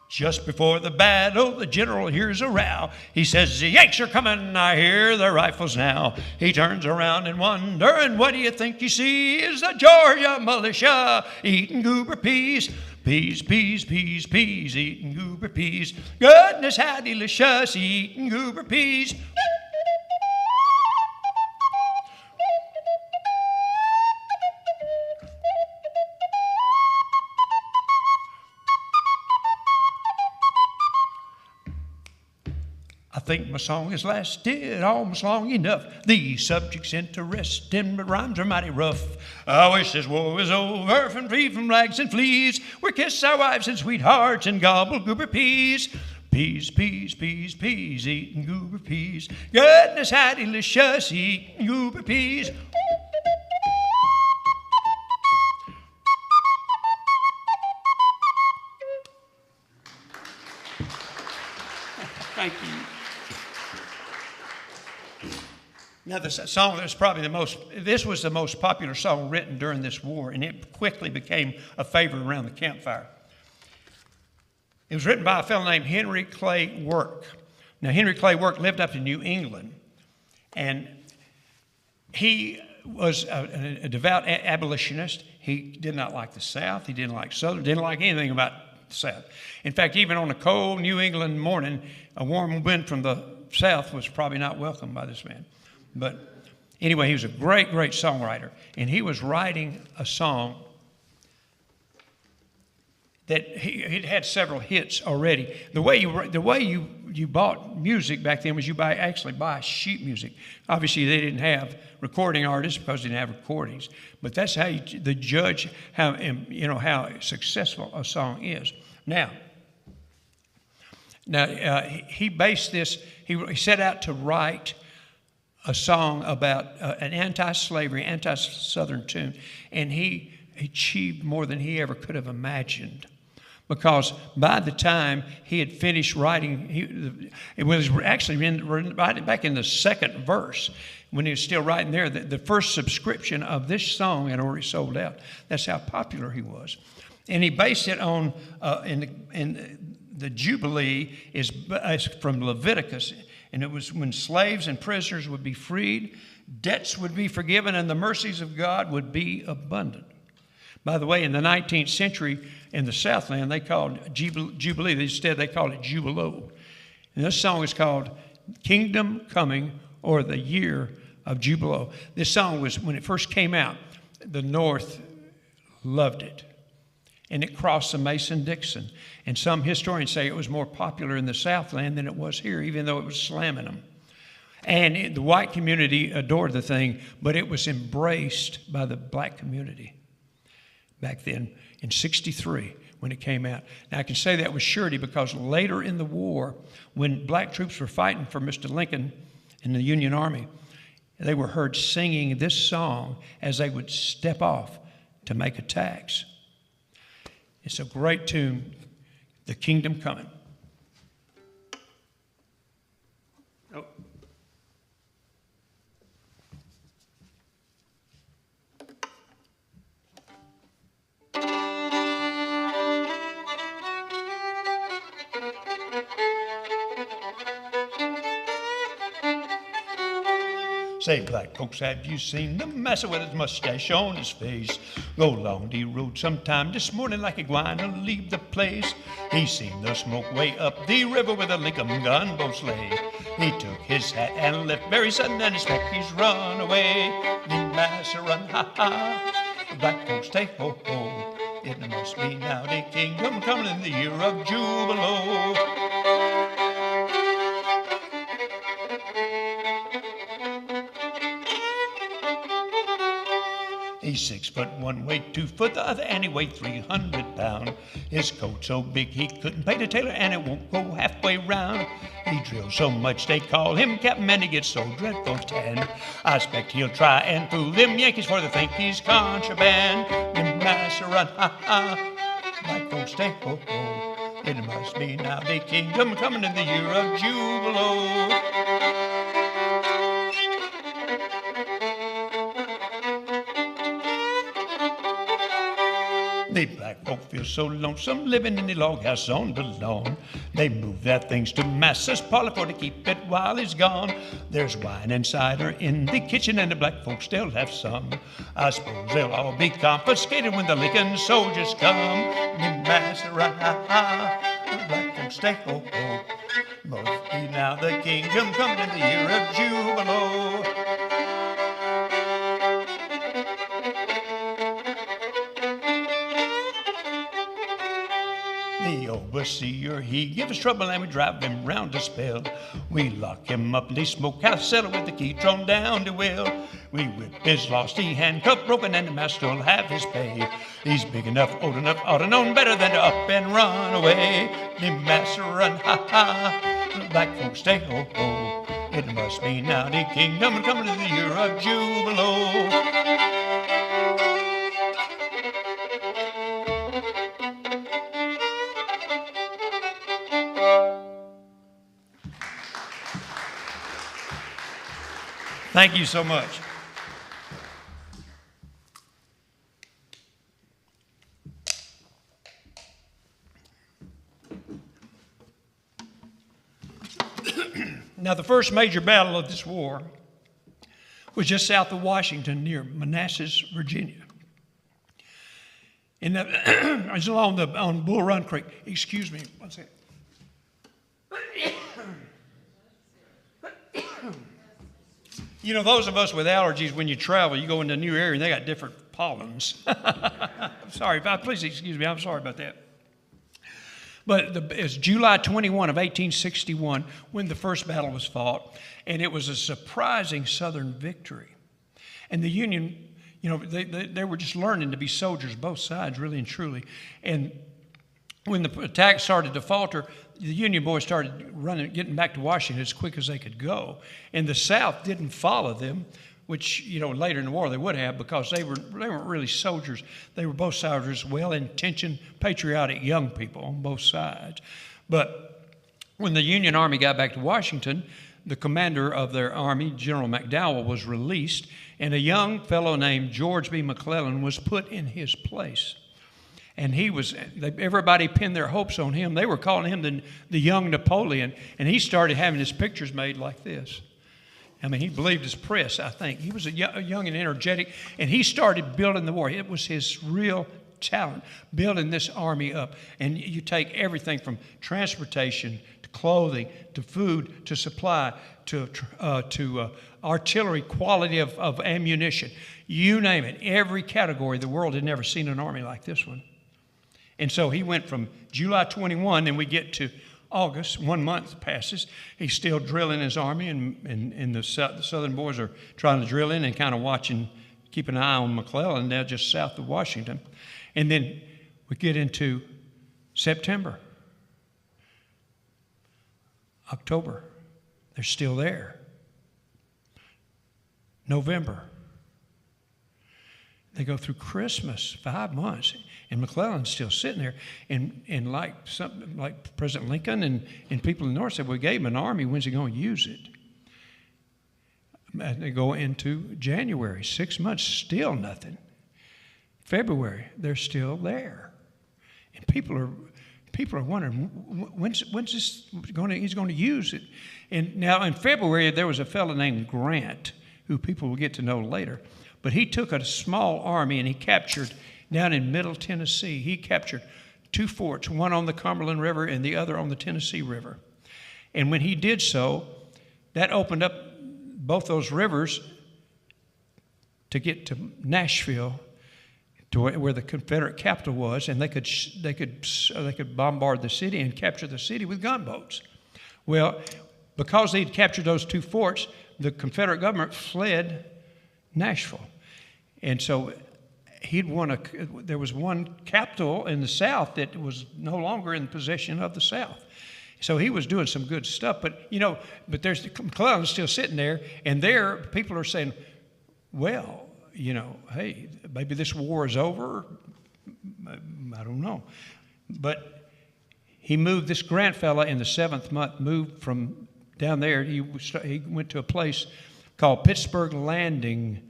Just before the battle, the general hears a row. He says, the Yanks are coming, I hear their rifles now. He turns around and wonder, and what do you think he sees? The Georgia militia eating goober peas. Peas, peas, peas, peas, eating goober peas. Goodness, how delicious, eating goober peas. I think my song has lasted almost long enough. These subjects interesting, but rhymes are mighty rough. I wish this war was over, from free from rags and fleas. We kiss our wives and sweethearts and gobble goober peas. Peas, peas, peas, peas, eating goober peas. Goodness, how delicious, eating goober peas. Thank you. Now, the song that's probably this was the most popular song written during this war, and it quickly became a favorite around the campfire. It was written by a fellow named Henry Clay Work. Now, Henry Clay Work lived up in New England, and he was a devout abolitionist. He did not like the South. He didn't like Southern, didn't like anything about the South. In fact, even on a cold New England morning, a warm wind from the South was probably not welcome by this man. But anyway, he was a great, great songwriter. And he was writing a song that he'd had several hits already. The way you bought music back then was you actually buy sheet music. Obviously, they didn't have recording artists because they didn't have recordings. But that's how the judge how successful a song is. Now, he based this. He set out to write a song about an anti-slavery, anti-Southern tune, and he achieved more than he ever could have imagined. Because by the time he had finished writing, it was actually right back in the second verse, when he was still writing there, the first subscription of this song had already sold out. That's how popular he was. And he based it on, in the Jubilee is from Leviticus, and it was when slaves and prisoners would be freed, debts would be forgiven, and the mercies of God would be abundant. By the way, in the 19th century in the Southland, they called Jubilee, instead they called it Jubilo. And this song is called Kingdom Coming, or the Year of Jubilo. This song was, when it first came out, the North loved it. And it crossed the Mason-Dixon. And some historians say it was more popular in the Southland than it was here, even though it was slamming them. And the white community adored the thing, but it was embraced by the black community back then in '63 when it came out. Now, I can say that with surety because later in the war, when black troops were fighting for Mr. Lincoln in the Union Army, they were heard singing this song as they would step off to make attacks. It's a great tune, The Kingdom Coming. Oh. Say, black folks, have you seen the massa with his mustache on his face? Go along the road sometime this morning like a gwine to leave the place. He seen the smoke way up the river where the Lincoln gunboats lay. He took his hat and left very sudden and expect he's run away. The massa run, ha ha, the black folks take ho ho. It must be now the kingdom coming in the year of Jubilo. He's 6 foot one, weighed 2 foot the other, and he weighed 300 pounds. His coat so big he couldn't pay the tailor, and it won't go halfway round. He drills so much they call him Captain, and he gets so dreadful tan. I expect he'll try and fool them Yankees, for they think he's contraband. Them massa run, ha ha, black folks stay ho ho. It must be now the kingdom coming in the year of Jubilo. The black folk feel so lonesome living in the log house on the lawn. They move their things to Massa's parlor for to keep it while he's gone. There's wine and cider in the kitchen and the black folks still have some. I suppose they'll all be confiscated when the Lincoln soldiers come. The Massa run, ha ha, the black folks stay ho ho. Must be now the kingdom coming in the year of Jubilo. The overseer, he gives us trouble and we drive him round to spell. We lock him up in the smokehouse cellar with the key thrown down the well. We whip his lost, he handcuffed, broken, and the master'll have his pay. He's big enough, old enough, ought to known better than to up and run away. The master run, ha ha, the black folks stay ho ho. It must be now the kingdom coming in the year of Jubilo. Thank you so much. Now, the first major battle of this war was just south of Washington near Manassas, Virginia. It was on Bull Run Creek. Excuse me, one second. You know, those of us with allergies, when you travel, you go into a new area and they got different pollens. I'm sorry, please excuse me, I'm sorry about that. But it's July 21 of 1861 when the first battle was fought, and it was a surprising Southern victory. And the Union, you know, they were just learning to be soldiers, both sides, really and truly. And when the attack started to falter, the Union boys started getting back to Washington as quick as they could go. And the South didn't follow them, which, you know, later in the war they would have, because they weren't really soldiers. They were both soldiers, well-intentioned, patriotic young people on both sides. But when the Union Army got back to Washington, the commander of their army, General McDowell, was released, and a young fellow named George B. McClellan was put in his place. And everybody pinned their hopes on him. They were calling him the young Napoleon. And he started having his pictures made like this. I mean, he believed his press, I think. He was a young and energetic. And he started building the war. It was his real talent, building this army up. And you take everything from transportation to clothing to food to supply to artillery, quality of ammunition. You name it. Every category. The world had never seen an army like this one. And so he went from July 21, and we get to August, 1 month passes. He's still drilling his army, and the Southern boys are trying to drill in and kind of watching, keep an eye on McClellan, now just south of Washington. And then we get into September, October. They're still there. November. They go through Christmas, 5 months, and McClellan's still sitting there. And like President Lincoln and people in the North said, we gave him an army, when's he going to use it? And they go into January, 6 months, still nothing. February, they're still there. And people are wondering, when's this he's going to use it? And now in February, there was a fellow named Grant who people will get to know later. But he took a small army and he captured, down in Middle Tennessee, he captured 2 forts, one on the Cumberland River and the other on the Tennessee River. And when he did so, that opened up both those rivers to get to Nashville, to where the Confederate capital was, and they could bombard the city and capture the city with gunboats. Well, because they'd captured those 2 forts, the Confederate government fled Nashville. And so there was one capital in the South that was no longer in possession of the South. So he was doing some good stuff, but there's McClellan's still sitting there, and there people are saying, well, hey, maybe this war is over. I don't know. But he moved, this Grant fella in the 7th month moved from down there. He went to a place called Pittsburgh Landing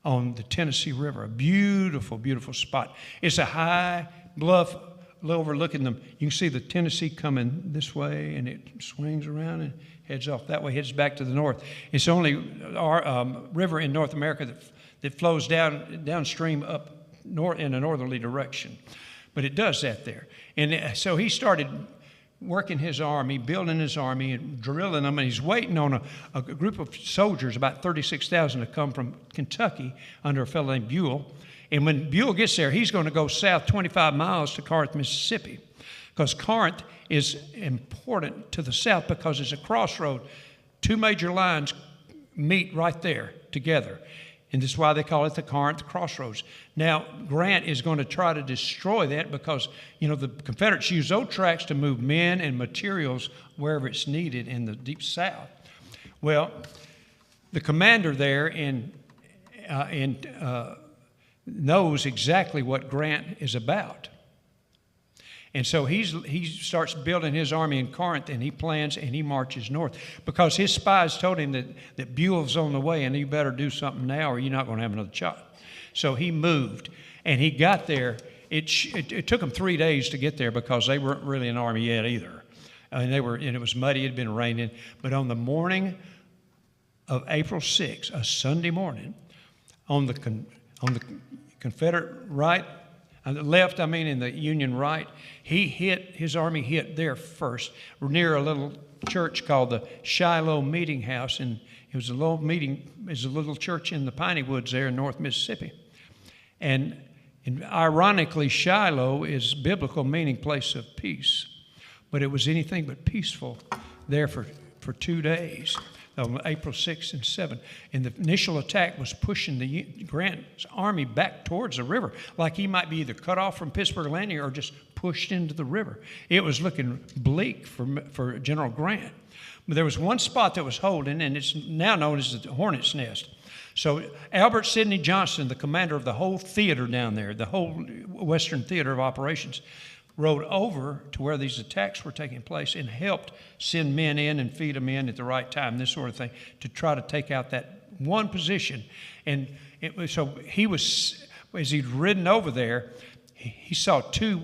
on the Tennessee River, a beautiful, beautiful spot. It's a high bluff overlooking them. You can see the Tennessee coming this way, and it swings around and heads off that way, heads back to the north. It's the only river in North America that flows downstream up north in a northerly direction. But it does that there. And so he started working his army, building his army, and drilling them, and he's waiting on a group of soldiers, about 36,000, to come from Kentucky under a fellow named Buell. And when Buell gets there, he's going to go south 25 miles to Corinth, Mississippi, because Corinth is important to the South because it's a crossroad. 2 major lines meet right there together, and this is why they call it the Corinth Crossroads. Now, Grant is going to try to destroy that because, the Confederates use those tracks to move men and materials wherever it's needed in the deep South. Well, the commander there knows exactly what Grant is about. And so he starts building his army in Corinth, and he plans and he marches north because his spies told him that Buell's on the way and you better do something now or you're not going to have another shot. So he moved, and he got there. It took them 3 days to get there because they weren't really an army yet either. And it was muddy, it had been raining. But on the morning of April 6th, a Sunday morning, on the Confederate right, left, in the Union right, his army hit there first, near a little church called the Shiloh Meeting House, and it was a little church in the Piney Woods there in North Mississippi. And ironically, Shiloh is biblical, meaning place of peace, but it was anything but peaceful there for 2 days. On April 6 and 7. And the initial attack was pushing the Grant's army back towards the river, like he might be either cut off from Pittsburgh Landing or just pushed into the river. It was looking bleak for General Grant. But there was one spot that was holding, and it's now known as the Hornet's Nest. So Albert Sidney Johnston, the commander of the whole theater down there, the whole Western Theater of Operations, rode over to where these attacks were taking place and helped send men in and feed them in at the right time, this sort of thing, to try to take out that one position. And so he was, as he'd ridden over there, he saw 2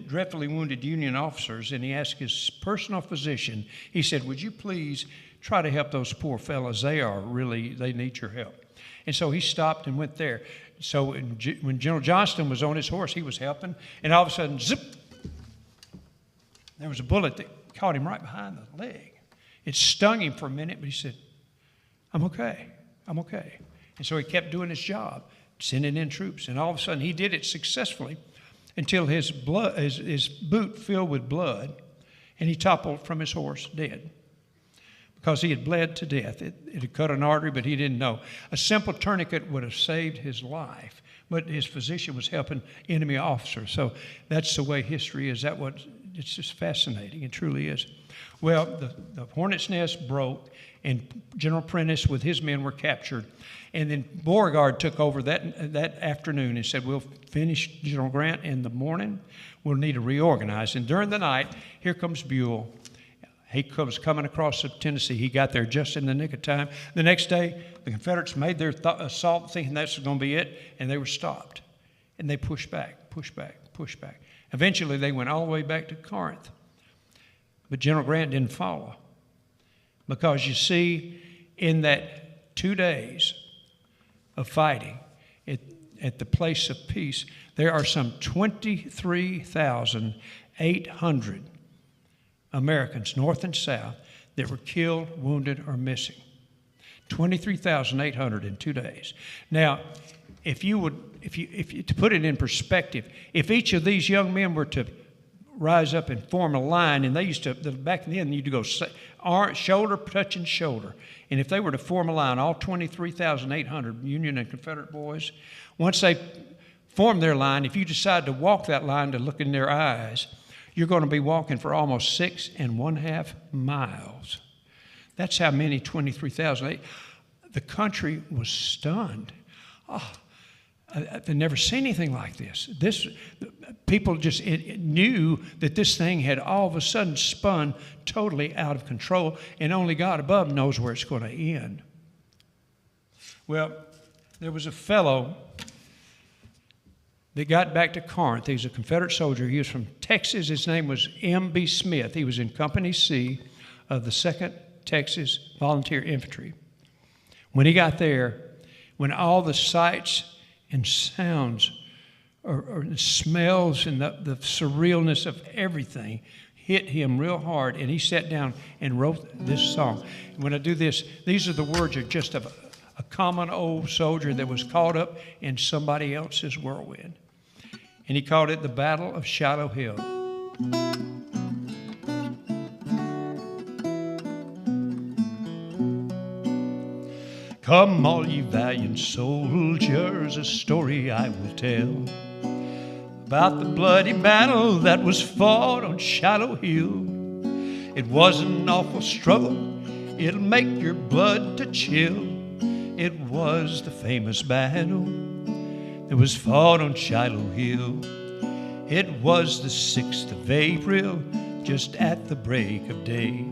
dreadfully wounded Union officers, and he asked his personal physician, he said, would you please try to help those poor fellas? They need your help. And so he stopped and went there. So when General Johnston was on his horse, he was helping, and all of a sudden, zip, there was a bullet that caught him right behind the leg. It stung him for a minute, but he said, I'm okay. And so he kept doing his job, sending in troops. And all of a sudden, he did it successfully until his boot filled with blood, and he toppled from his horse dead because he had bled to death. It had cut an artery, but he didn't know. A simple tourniquet would have saved his life, but his physician was helping enemy officers. So that's the way history is. It's just fascinating. It truly is. Well, the Hornet's Nest broke, and General Prentice with his men were captured. And then Beauregard took over that afternoon and said, we'll finish General Grant in the morning. We'll need to reorganize. And during the night, here comes Buell. He was coming across Tennessee. He got there just in the nick of time. The next day, the Confederates made their assault thinking that's going to be it, and they were stopped. And they pushed back. Eventually, they went all the way back to Corinth. But General Grant didn't follow. Because you see, in that 2 days of fighting at the place of peace, there are some 23,800 Americans, North and South, that were killed, wounded, or missing. 23,800 in 2 days. Now, if you to put it in perspective, if each of these young men were to rise up and form a line, and they used to, back then, you'd go shoulder touching shoulder. And if they were to form a line, all 23,800 Union and Confederate boys, once they form their line, if you decide to walk that line to look in their eyes, you're going to be walking for almost 6.5 miles. That's how many 23,000. The country was stunned. Oh, I've never seen anything like this. People just knew that this thing had all of a sudden spun totally out of control, and only God above knows where it's going to end. Well, there was a fellow that got back to Corinth. He was a Confederate soldier. He was from Texas. His name was M.B. Smith. He was in Company C of the 2nd Texas Volunteer Infantry. When he got there, when all the sights and sounds or the smells and the surrealness of everything hit him real hard, and he sat down and wrote this song. And when I do this, these are the words of just a common old soldier that was caught up in somebody else's whirlwind. And he called it the Battle of Shiloh Hill. Come, all ye valiant soldiers, a story I will tell about the bloody battle that was fought on Shiloh Hill. It was an awful struggle, it'll make your blood to chill. It was the famous battle that was fought on Shiloh Hill. It was the 6th of April, just at the break of day.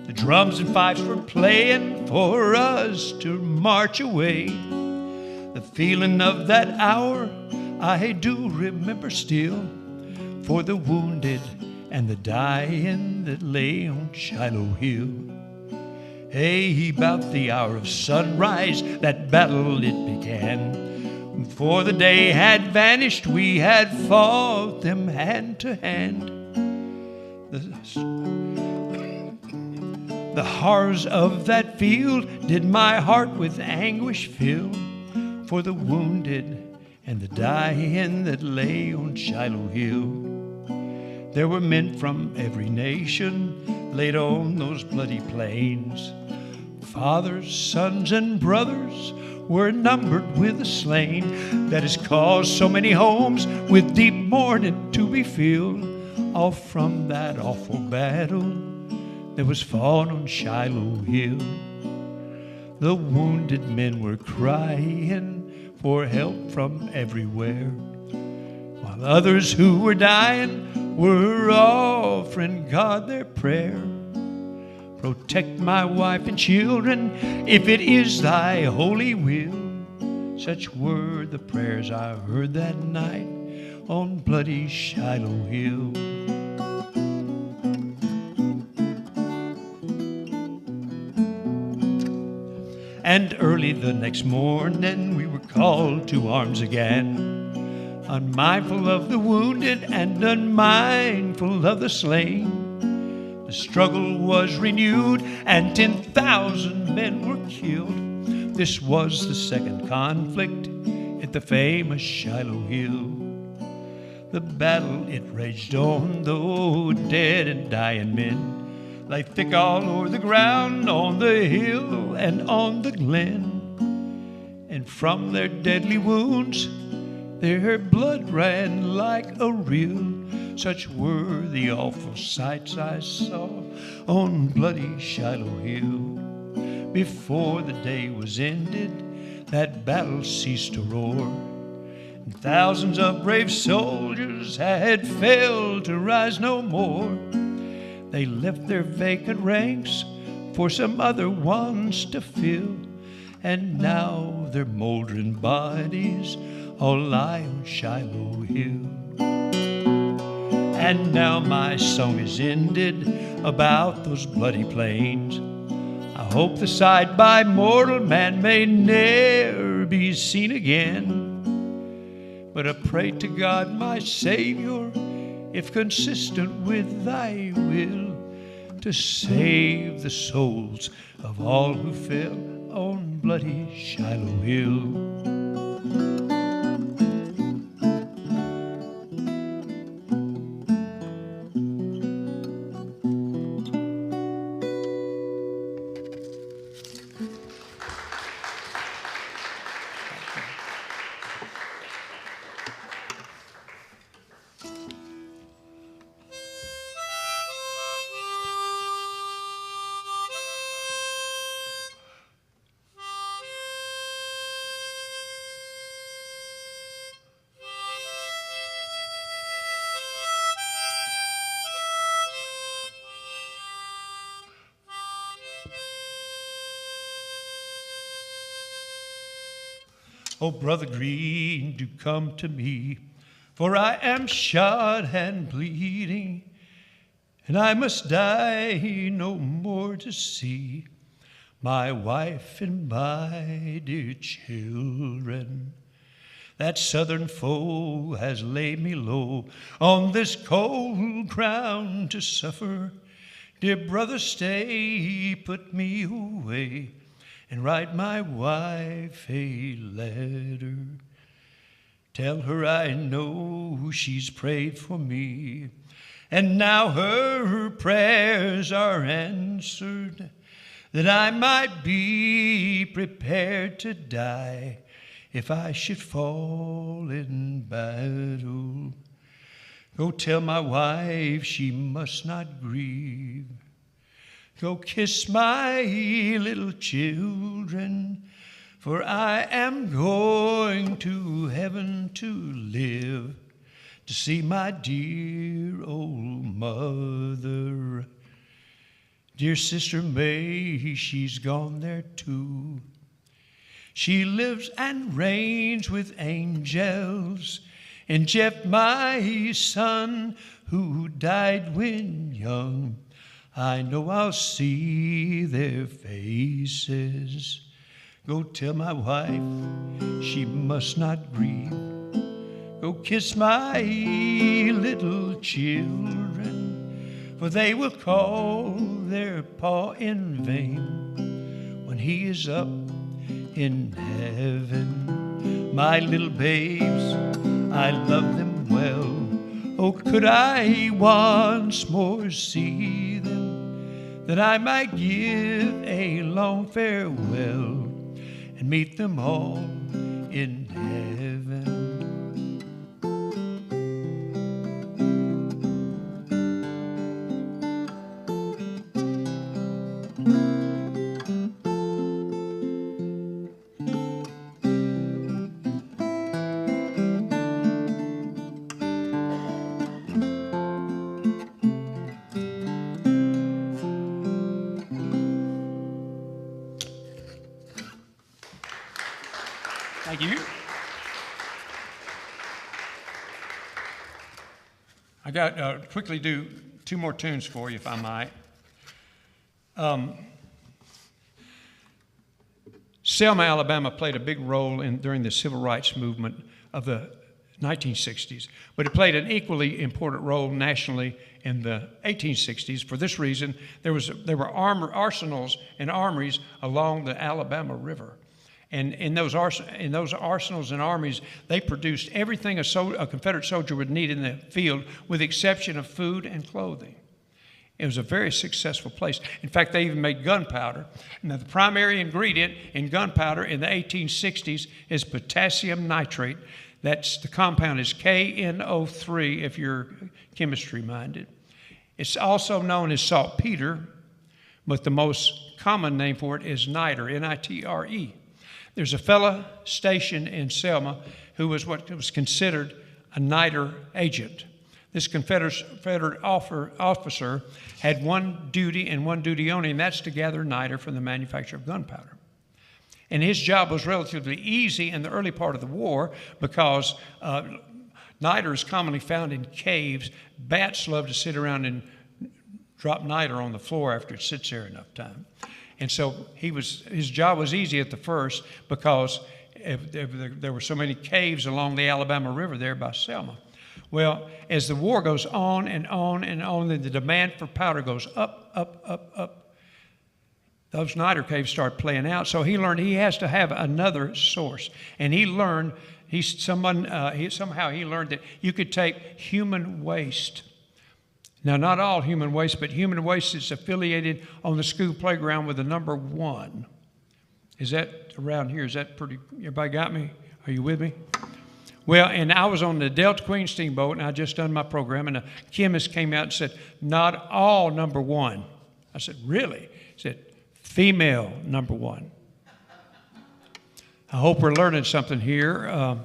The drums and fifes were playing for us to march away. The feeling of that hour I do remember still, for the wounded and the dying that lay on Shiloh Hill. Hey, about the hour of sunrise, that battle it began. Before the day had vanished, we had fought them hand to hand. The horrors of that field did my heart with anguish fill, for the wounded and the dying that lay on Shiloh Hill. There were men from every nation laid on those bloody plains. Fathers, sons, and brothers were numbered with the slain, that has caused so many homes with deep mourning to be filled, all from that awful battle that was fought on Shiloh Hill. The wounded men were crying for help from everywhere, while others who were dying were offering God their prayer. Protect my wife and children, if it is thy holy will. Such were the prayers I heard that night on bloody Shiloh Hill. And early the next morning we were called to arms again, unmindful of the wounded and unmindful of the slain. The struggle was renewed and 10,000 men were killed. This was the second conflict at the famous Shiloh Hill. The battle it raged on, though dead and dying men lay thick all over the ground, on the hill and on the glen. And from their deadly wounds their blood ran like a rill. Such were the awful sights I saw on bloody Shiloh Hill. Before the day was ended, that battle ceased to roar, and thousands of brave soldiers had failed to rise no more. They left their vacant ranks for some other ones to fill, and now their moldering bodies all lie on Shiloh Hill. And now my song is ended about those bloody plains. I hope the sight by mortal man may ne'er be seen again. But I pray to God, my Savior, if consistent with thy will, to save the souls of all who fell on bloody Shiloh Hill. Oh, Brother Green, do come to me, for I am shot and bleeding, and I must die no more to see my wife and my dear children. That southern foe has laid me low on this cold ground to suffer. Dear brother, stay, put me away, and write my wife a letter. Tell her I know she's prayed for me, and now her prayers are answered, that I might be prepared to die if I should fall in battle. Go tell my wife she must not grieve. Go kiss my little children, for I am going to heaven to live, to see my dear old mother. Dear Sister May, she's gone there too. She lives and reigns with angels, and Jeff, my son, who died when young, I know I'll see their faces. Go tell my wife she must not grieve. Go kiss my little children, for they will call their pa in vain when he is up in heaven. My little babes, I love them well. Oh, could I once more see them, that I might give a long farewell and meet them all in heaven. Thank you. I got quickly do two more tunes for you, if I might. Selma, Alabama played a big role during the civil rights movement of the 1960s, but it played an equally important role nationally in the 1860s. For this reason, there were arsenals and armories along the Alabama River. And in those arsenals and armies, they produced everything a Confederate soldier would need in the field, with the exception of food and clothing. It was a very successful place. In fact, they even made gunpowder. Now, the primary ingredient in gunpowder in the 1860s is potassium nitrate. The compound is KNO3 if you're chemistry minded. It's also known as saltpeter, but the most common name for it is niter, N-I-T-R-E. There's a fellow stationed in Selma who was what was considered a niter agent. This Confederate officer had one duty and one duty only, and that's to gather niter from the manufacture of gunpowder. And his job was relatively easy in the early part of the war because niter is commonly found in caves. Bats love to sit around and drop niter on the floor after it sits there enough time. And so his job was easy at the first because there were so many caves along the Alabama River there by Selma. Well, as the war goes on and on and on, then the demand for powder goes up, up, up, up. Those niter caves start playing out. So he learned he has to have another source. And he learned, somehow he learned that you could take human waste. Now, not all human waste, but human waste is affiliated on the school playground with the number 1. Is that around here? Is that pretty, everybody got me? Are you with me? Well, and I was on the Delta Queen steamboat, and I just done my program, and a chemist came out and said, not all number 1. I said, really? He said, female number 1. I hope we're learning something here.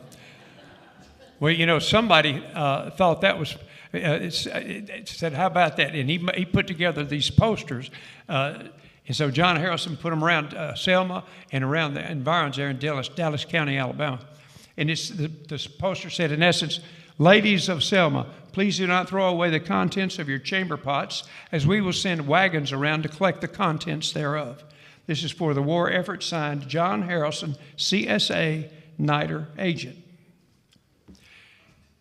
Well, somebody thought that was, it said, how about that? And he put together these posters. And so John Harrelson put them around Selma and around the environs there in Dallas County, Alabama. And this poster said, in essence, ladies of Selma, please do not throw away the contents of your chamber pots, as we will send wagons around to collect the contents thereof. This is for the war effort, signed John Harrelson, CSA, niter agent.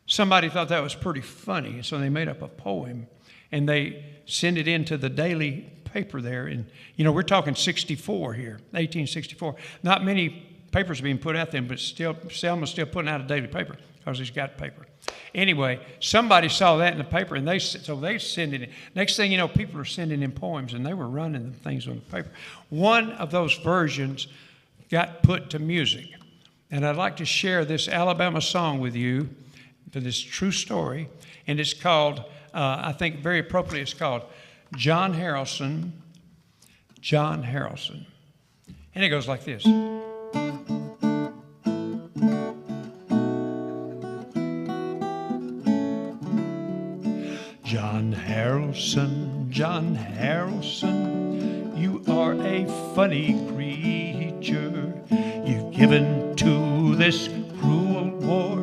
Somebody thought that was pretty funny, so they made up a poem, and they sent it into the daily paper there. And, we're talking 64 here, 1864. Not many papers being put out then, but still, Selma's still putting out a daily paper because he's got paper. Anyway, somebody saw that in the paper, and they sent it in. Next thing you know, people are sending in poems, and they were running the things on the paper. One of those versions got put to music, and I'd like to share this Alabama song with you for this true story, and it's called, I think very appropriately, it's called John Harrelson, John Harrelson. And it goes like this. John Harrelson, John Harrelson, you are a funny creature. You've given to this cruel war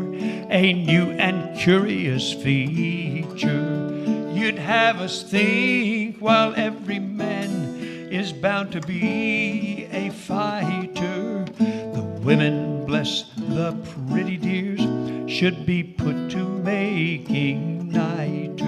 a new and curious feature. You'd have us think while every man is bound to be a fighter, the women, bless the pretty dears, should be put to making niter.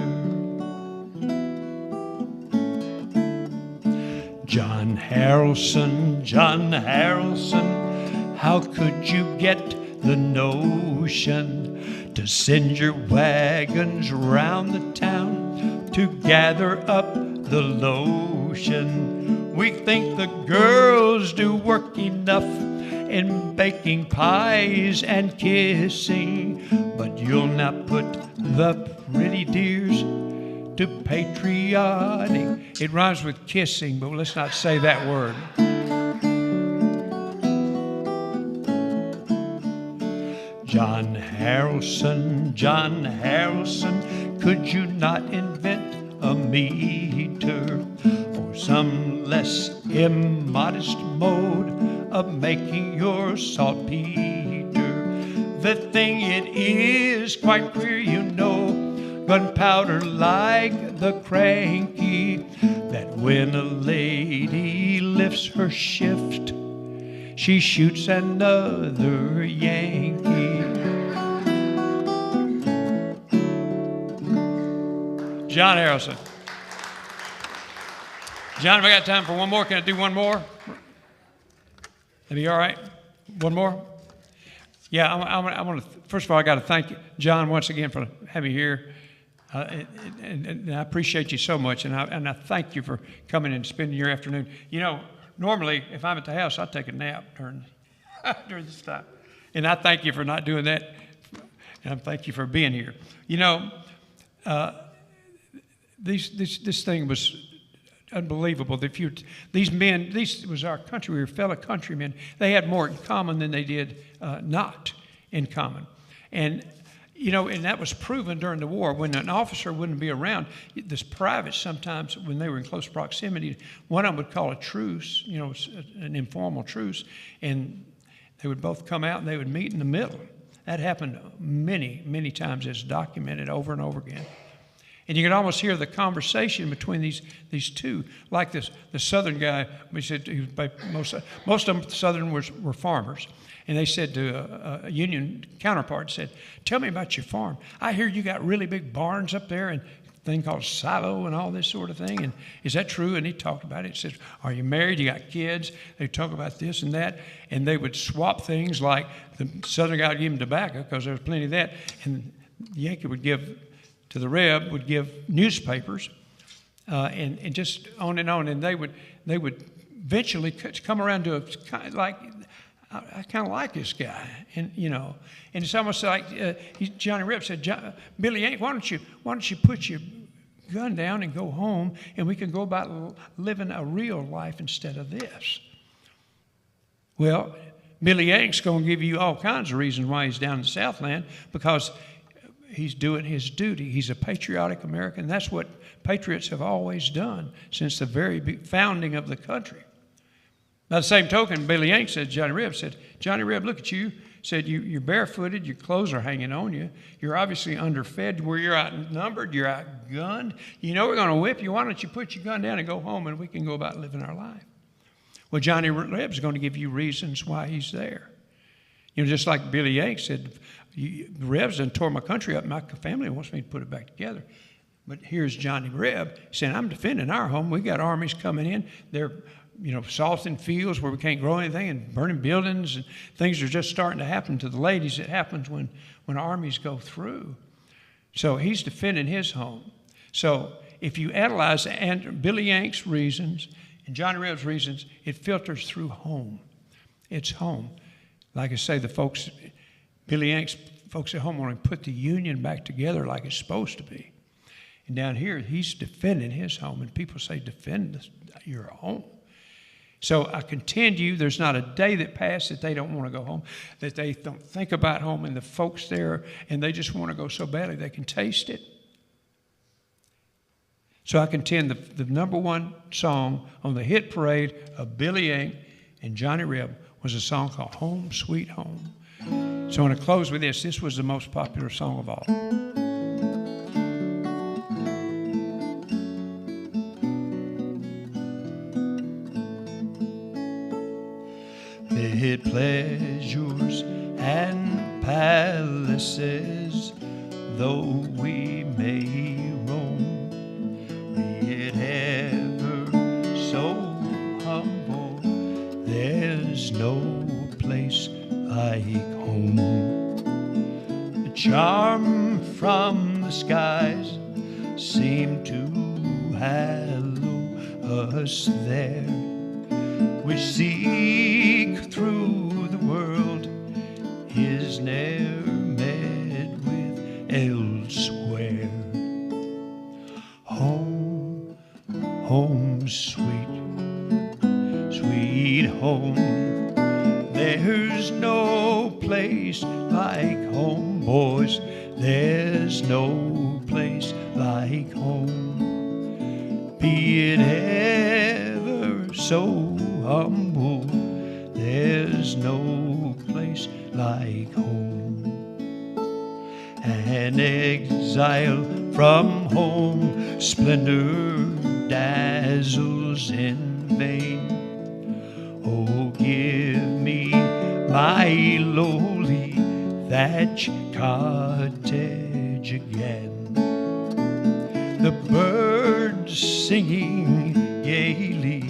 John Harrelson, John Harrelson, how could you get the notion to send your wagons round the town to gather up the lotion? We think the girls do work enough in baking pies and kissing, but you'll not put the pretty dears to patriotic. It rhymes with kissing, but let's not say that word. John Harrelson, John Harrelson, could you not invent a meter or some less immodest mode of making your saltpeter? The thing it is quite queer, gunpowder like the cranky, that when a lady lifts her shift, she shoots another Yankee. John Harrelson. John, have I got time for one more? Can I do one more? That'd be all right? One more? Yeah, I want to, first of all, I got to thank you, John, once again for having you here. And I appreciate you so much, and I thank you for coming and spending your afternoon. Normally, if I'm at the house, I take a nap during this time. And I thank you for not doing that, and I thank you for being here. This thing was unbelievable. These men, this was our country, we were fellow countrymen. They had more in common than they did not in common. And that was proven during the war. When an officer wouldn't be around, this privates sometimes, when they were in close proximity, one of them would call a truce, an informal truce, and they would both come out and they would meet in the middle. That happened many, many times. It's documented over and over again. And you could almost hear the conversation between these two. Like the Southern guy, we said most of them Southern were farmers. And they said to a Union counterpart, said, "Tell me about your farm. I hear you got really big barns up there and a thing called silo and all this sort of thing. And is that true?" And he talked about it. He said, "Are you married? You got kids?" They talk about this and that. And they would swap things, like the Southern guy would give him tobacco because there was plenty of that. And the Yankee would give to the Reb, would give newspapers, and just on. And they would eventually come around to a kind of like, I kind of like this guy, and and it's almost like Johnny Reb said, "Billy Yank, why don't you put your gun down and go home, and we can go about living a real life instead of this." Well, Billy Yank's going to give you all kinds of reasons why he's down in the Southland, because he's doing his duty. He's a patriotic American. That's what patriots have always done since the very founding of the country. By the same token, Billy Yank said, Johnny Reb, look at you. Said, you're barefooted, your clothes are hanging on you. You're obviously underfed, where you're outnumbered, you're outgunned. You know we're going to whip you. Why don't you put your gun down and go home, and we can go about living our life? Well, Johnny Reb's going to give you reasons why he's there. Just like Billy Yank said, Reb's done tore my country up. My family wants me to put it back together. But here's Johnny Reb saying, "I'm defending our home. We got armies coming in. They're salting fields where we can't grow anything and burning buildings, and things are just starting to happen to the ladies. It happens when armies go through." So he's defending his home. So if you analyze Billy Yank's reasons and Johnny Reb's reasons, it filters through home. It's home. Like I say, Billy Yank's folks at home want to put the Union back together like it's supposed to be. And down here, he's defending his home, and people say, defend your home. So I contend you, there's not a day that passes that they don't want to go home, that they don't think about home and the folks there, and they just want to go so badly they can taste it. So I contend the number one song on the hit parade of Billy Yank and Johnny Reb was a song called "Home Sweet Home." So I want to close with this. This was the most popular song of all. Mid pleasures and palaces, though we may roam, be it ever so humble, there's no place like home. The charm from the skies seem to hallow us there. We seek through the world is ne'er met with elsewhere. Home, home sweet, sweet home. There's no place like home, boys. There's no place like home. Be it ever so humble, there's no place like home. An exile from home, splendor dazzles in vain. Oh, give me my lowly thatch cottage again. The birds singing gaily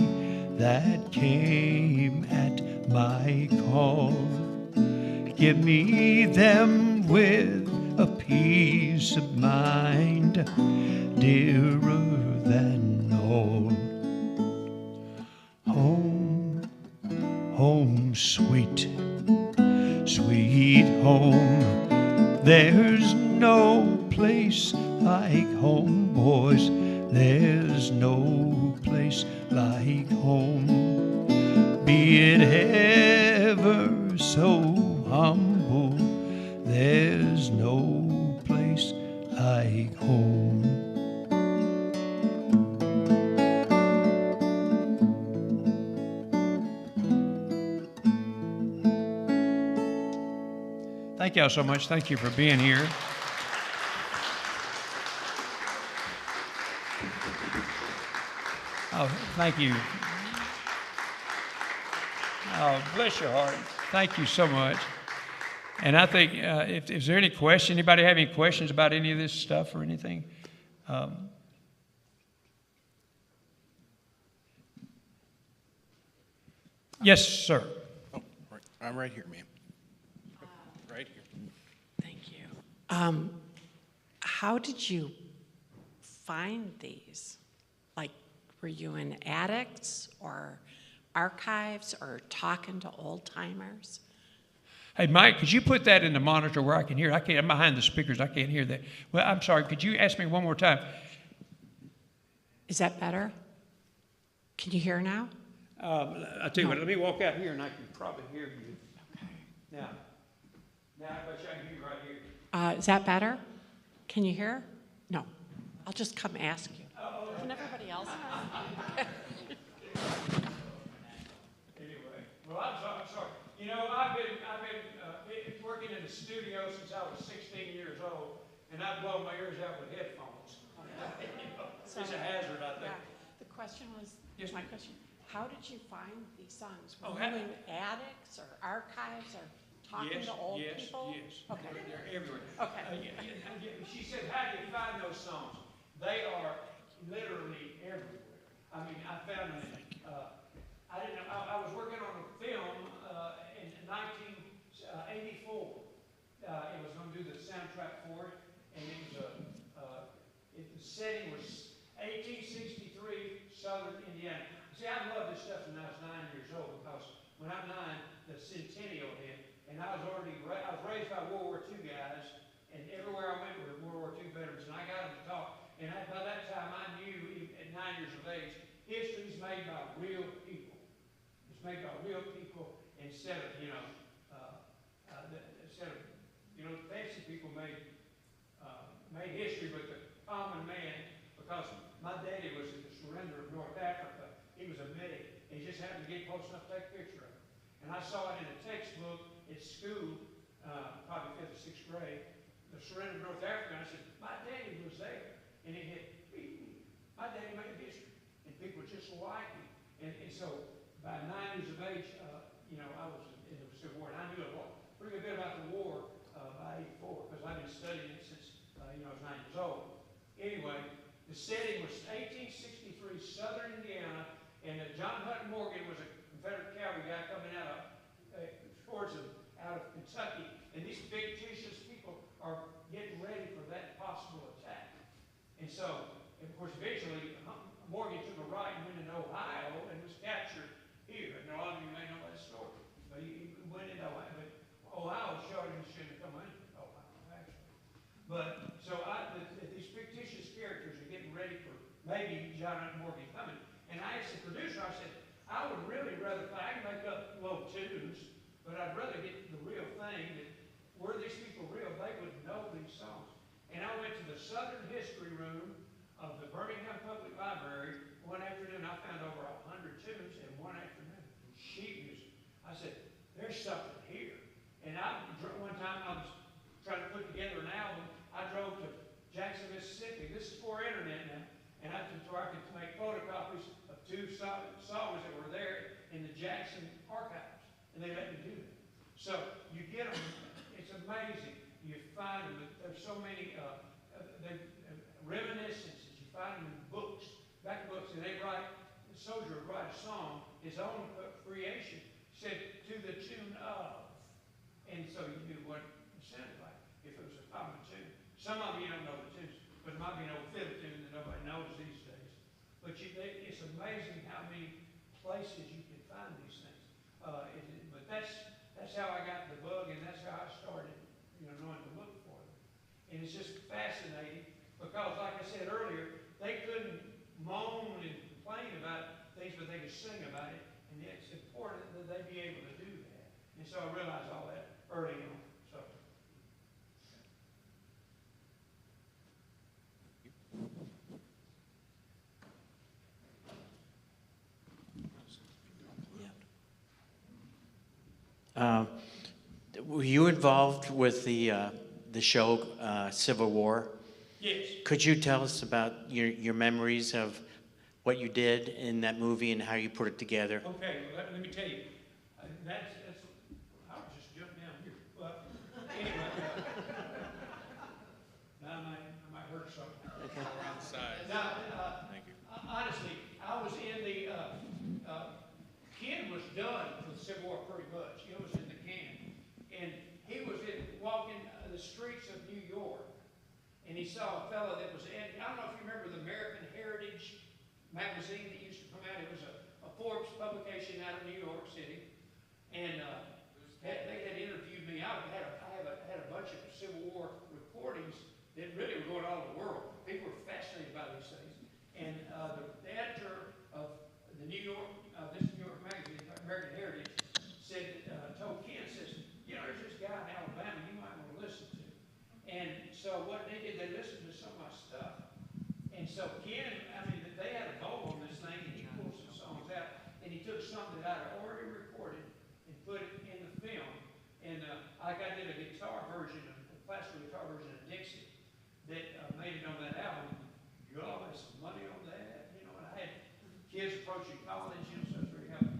that came at my call, give me them with a peace of mind dearer than all. Home, home sweet, sweet home. There's no place like home, boys. There's no place like home. Be it ever so humble, there's no place like home. Thank y'all so much. Thank you for being here. Oh, thank you. Oh, bless your heart. Thank you so much. And I think, if is there any question? Anybody have any questions about any of this stuff or anything? Yes, sir. Oh, right. I'm right here, ma'am. Right here. Thank you. How did you find these? Like, were you in attics or archives or talking to old timers? Hey, Mike, could you put that in the monitor where I can hear? I can't. I'm behind the speakers. I can't hear that. Well, I'm sorry. Could you ask me one more time? Is that better? Can you hear now? I'll tell you what. Let me walk out here, and I can probably hear you. Okay. Now I bet you I can hear you right here. Is that better? Can you hear? No. I'll just come ask you. Can everybody else? Anyway, well, I'm sorry. You know, I've been working in the studio since I was 16 years old, and I've blown my ears out with headphones. It's a hazard, I think. Yeah. The question was, Yes, my ma'am. question, how did you find these songs? Oh, Were you in attics or archives or talking to old people? Yes. Okay. They're everywhere. Okay. She said, how do you find those songs? They are literally everywhere. I mean, I found them. I didn't know. I was working on a film in 1984. It was going to do the soundtrack for it, and it was the setting was 1863, Southern Indiana. See, I love this stuff when I was 9 years old because when I'm 9, the centennial hit, and I was raised by World War II guys, and everywhere I went were World War II veterans, and I got them to talk. And by that time, I knew at 9 years of age, history's made by real people. It's made by real people instead of fancy people made history, but the common man, because my daddy was at the surrender of North Africa. He was a medic, and he just happened to get close enough to take a picture of it. And I saw it in a textbook at school, probably 5th or 6th grade, the surrender of North Africa. And I said, my daddy was there. And it hit me. My daddy made history, and people just like him. And so by 9 years of age, I was in the Civil War, and I knew a pretty good bit about the war by 84, because I've been studying it since I was 9 years old. Anyway, the setting was 1863, Southern Indiana, and John Hutton Morgan was a Confederate cavalry guy coming out of Kentucky, and these fictitious people are getting ready for that possible attack. And so, of course, eventually, Morgan took a right and went into Ohio and was captured here. And a lot of you may know that story. But he went into Ohio. But Ohio showed him he shouldn't have come into Ohio, actually. But, so these fictitious characters are getting ready for maybe John Hunt Morgan coming. And I asked the producer, I said, I would really rather, I can make up little tunes, but I'd rather get the real thing, that were these people real, they would know these songs. And I went to the Southern History Room of the Birmingham Public Library. One afternoon, I found over 100 tunes in one afternoon, sheet music. I said, there's something here. And one time I was trying to put together an album. I drove to Jackson, Mississippi. This is before internet now. And I could make photocopies of 2 songs that were there in the Jackson archives. And they let me do that. So you get them. It's amazing. You find them. There's so many reminiscences. You find them in books, back books, and the soldier would write a song, his own creation, said, to the tune of. And so you knew what it sounded like, if it was a common tune. Some of you don't know the tunes, but it might be an old fiddle tune that nobody knows these days. But it's amazing how many places you can find these things. But that's how I got the bug, and that's how I started, knowing to look for them. And it's just fascinating because, like I said earlier, they couldn't moan and complain about things, but they could sing about it. And it's important that they be able to do that. And so I realized all that early on. So. Were you involved with the show Civil War? Yes. Could you tell us about your memories of what you did in that movie and how you put it together. Okay, well, let me tell you, that's I'll just jump down here. Well, anyway, now I might hurt something. We're on the side. Now, Thank you. honestly, I was in the, Ken was done for the Civil War pretty much. It was in the can. And he was walking the streets of New York, and he saw a fellow that was, I don't know if you remember the American Heritage magazine that used to come out. It was a Forbes publication out of New York City. And they had interviewed me. I had a bunch of Civil War recordings that really were going all over the world. People were fascinated by these things. And the editor of the New York magazine, American Heritage, told Ken, says, you know, there's this guy in Alabama you might want to listen to. And so what they did, they listened to some of my stuff. And so Ken, they had a goal on this thing, and he pulled some songs out, and he took something that I'd already recorded and put it in the film. And I did a guitar version, a classical guitar version of Dixie that made it on that album. God, had some money on that, you know, and I had kids approaching college, you know, so it was very helpful.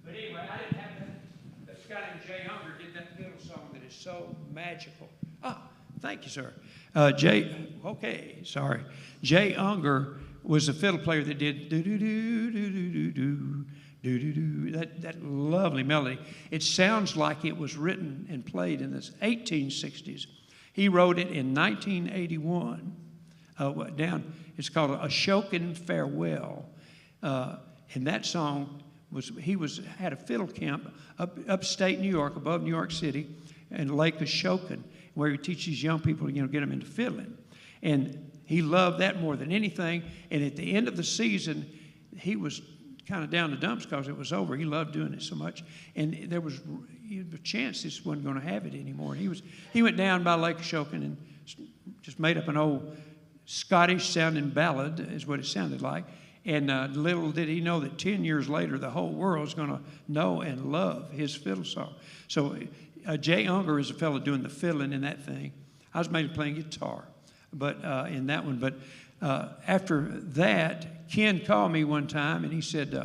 But anyway, I didn't have that. This guy named Jay Unger did that little song that is so magical. Thank you, sir. Jay Unger was a fiddle player that did do-do-do-do-do-do-do, that lovely melody. It sounds like it was written and played in the 1860s. He wrote it in 1981. It's called A Shokin Farewell. And that song had a fiddle camp upstate New York, above New York City, in Lake Shokin, where he teaches young people, you know, get them into fiddling. And he loved that more than anything. And at the end of the season, he was kind of down the dumps because it was over. He loved doing it so much. And there was a chance this wasn't going to have it anymore. And he went down by Lake Shokin and just made up an old Scottish-sounding ballad, is what it sounded like. And little did he know that 10 years later, the whole world is going to know and love his fiddle song. So Jay Unger is a fellow doing the fiddling in that thing. I was mainly playing guitar, but in that one. But after that, Ken called me one time, and he said,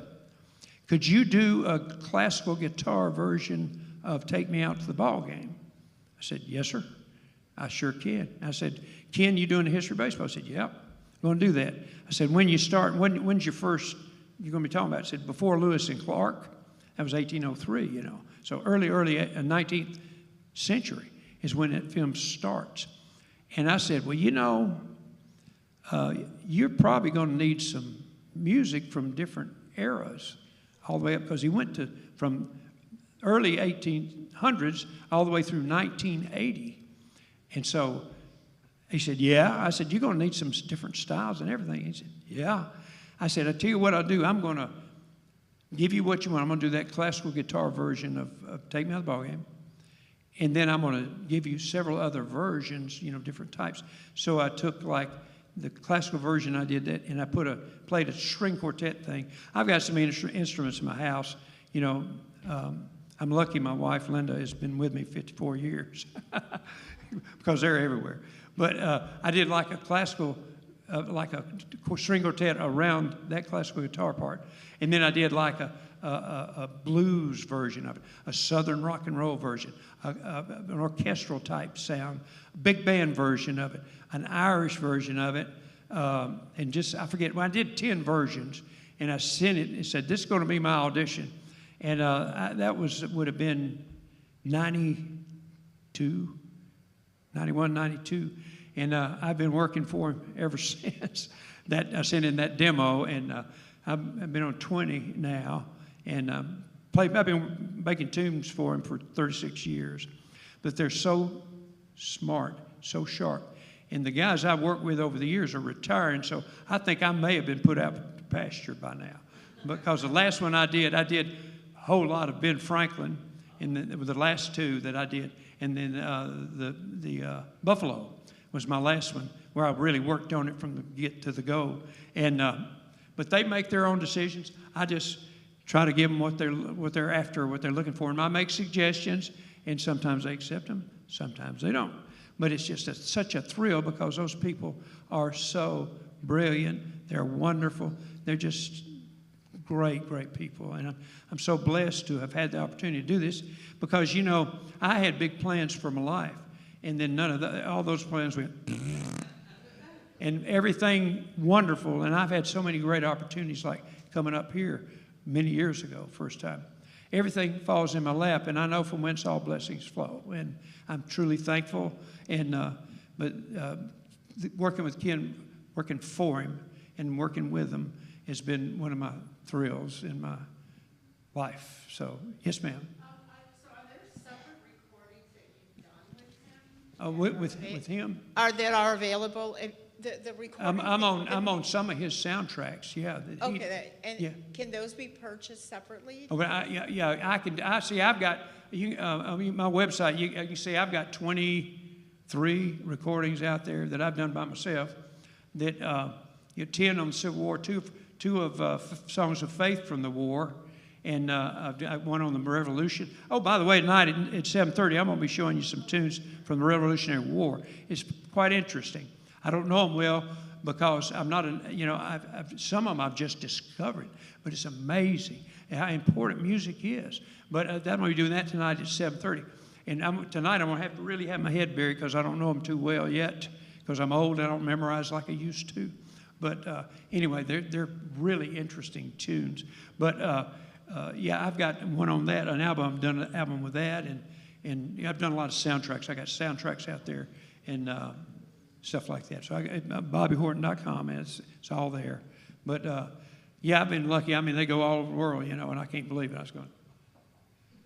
could you do a classical guitar version of Take Me Out to the Ball Game? I said, yes, sir. I sure can. I said, Ken, you doing the history of baseball? I said, yep, I'm going to do that. I said, when you start, when's your first, you're going to be talking about? I said, before Lewis and Clark. That was 1803, you know. So early 19th century is when that film starts. And I said, well, you know, you're probably going to need some music from different eras all the way up, because he went from early 1800s all the way through 1980. And so he said, yeah. I said, you're going to need some different styles and everything. He said, yeah. I said, I tell you what I'll do. I'm going to give you what you want. I'm going to do that classical guitar version of Take Me Out of the Ball Game. And then I'm going to give you several other versions, you know, different types. So I took like the classical version, I did that, and I played a string quartet thing. I've got some instruments in my house. You know, I'm lucky my wife, Linda, has been with me 54 years because they're everywhere. But I did like a classical, like a string quartet around that classical guitar part. And then I did like a blues version of it, a southern rock and roll version, an orchestral type sound, big band version of it, an Irish version of it, and just, I forget, well, I did 10 versions, and I sent it and said, this is going to be my audition. And that would have been 91, 92. And I've been working for him ever since. That I sent in that demo, and I've been on 20 now. And I've been making tunes for him for 36 years. But they're so smart, so sharp. And the guys I've worked with over the years are retiring, so I think I may have been put out to pasture by now. Because the last one I did a whole lot of Ben Franklin, and the last two that I did. And then the Buffalo was my last one, where I really worked on it from the get to the go. And but they make their own decisions. I just try to give them what they're after, what they're looking for. And I make suggestions, and sometimes they accept them, sometimes they don't. But it's just such a thrill, because those people are so brilliant. They're wonderful. they're just great, great people. And I'm so blessed to have had the opportunity to do this because, you know, I had big plans for my life. And then all those plans went, and everything wonderful. And I've had so many great opportunities like coming up here many years ago, first time. Everything falls in my lap, and I know from whence all blessings flow. And I'm truly thankful. And working with Ken, working for him and working with him has been one of my thrills in my life. So, yes, ma'am. So are there separate recordings that you've done with him? With him? That are available? The recordings? I'm on some of his soundtracks. Yeah. Okay, yeah. Can those be purchased separately? Oh, but I can. I see. I've got my website. You can see I've got 23 recordings out there that I've done by myself. That 10 on the Civil War, two of songs of faith from the war, and one on the Revolution. Oh, by the way, tonight at 7:30, I'm going to be showing you some tunes from the Revolutionary War. It's quite interesting. I don't know them well because I'm not, some of them I've just discovered, but it's amazing how important music is. But I'm going to be doing that tonight at 7:30. And tonight I'm going to have to really have my head buried because I don't know them too well yet because I'm old and I don't memorize like I used to. But anyway, they're really interesting tunes. But I've got one on that, an album. I've done an album with that, and I've done a lot of soundtracks. I got soundtracks out there and stuff like that. So BobbyHorton.com, and it's all there. But I've been lucky. I mean, they go all over the world, and I can't believe it. I was going,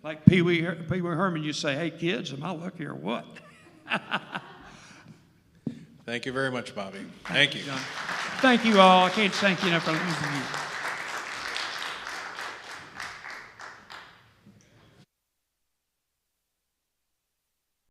like Pee Wee Herman, you say, "Hey kids, am I lucky or what?" Thank you very much, Bobby. Thank you. Thank you all. I can't thank you enough for listening to you.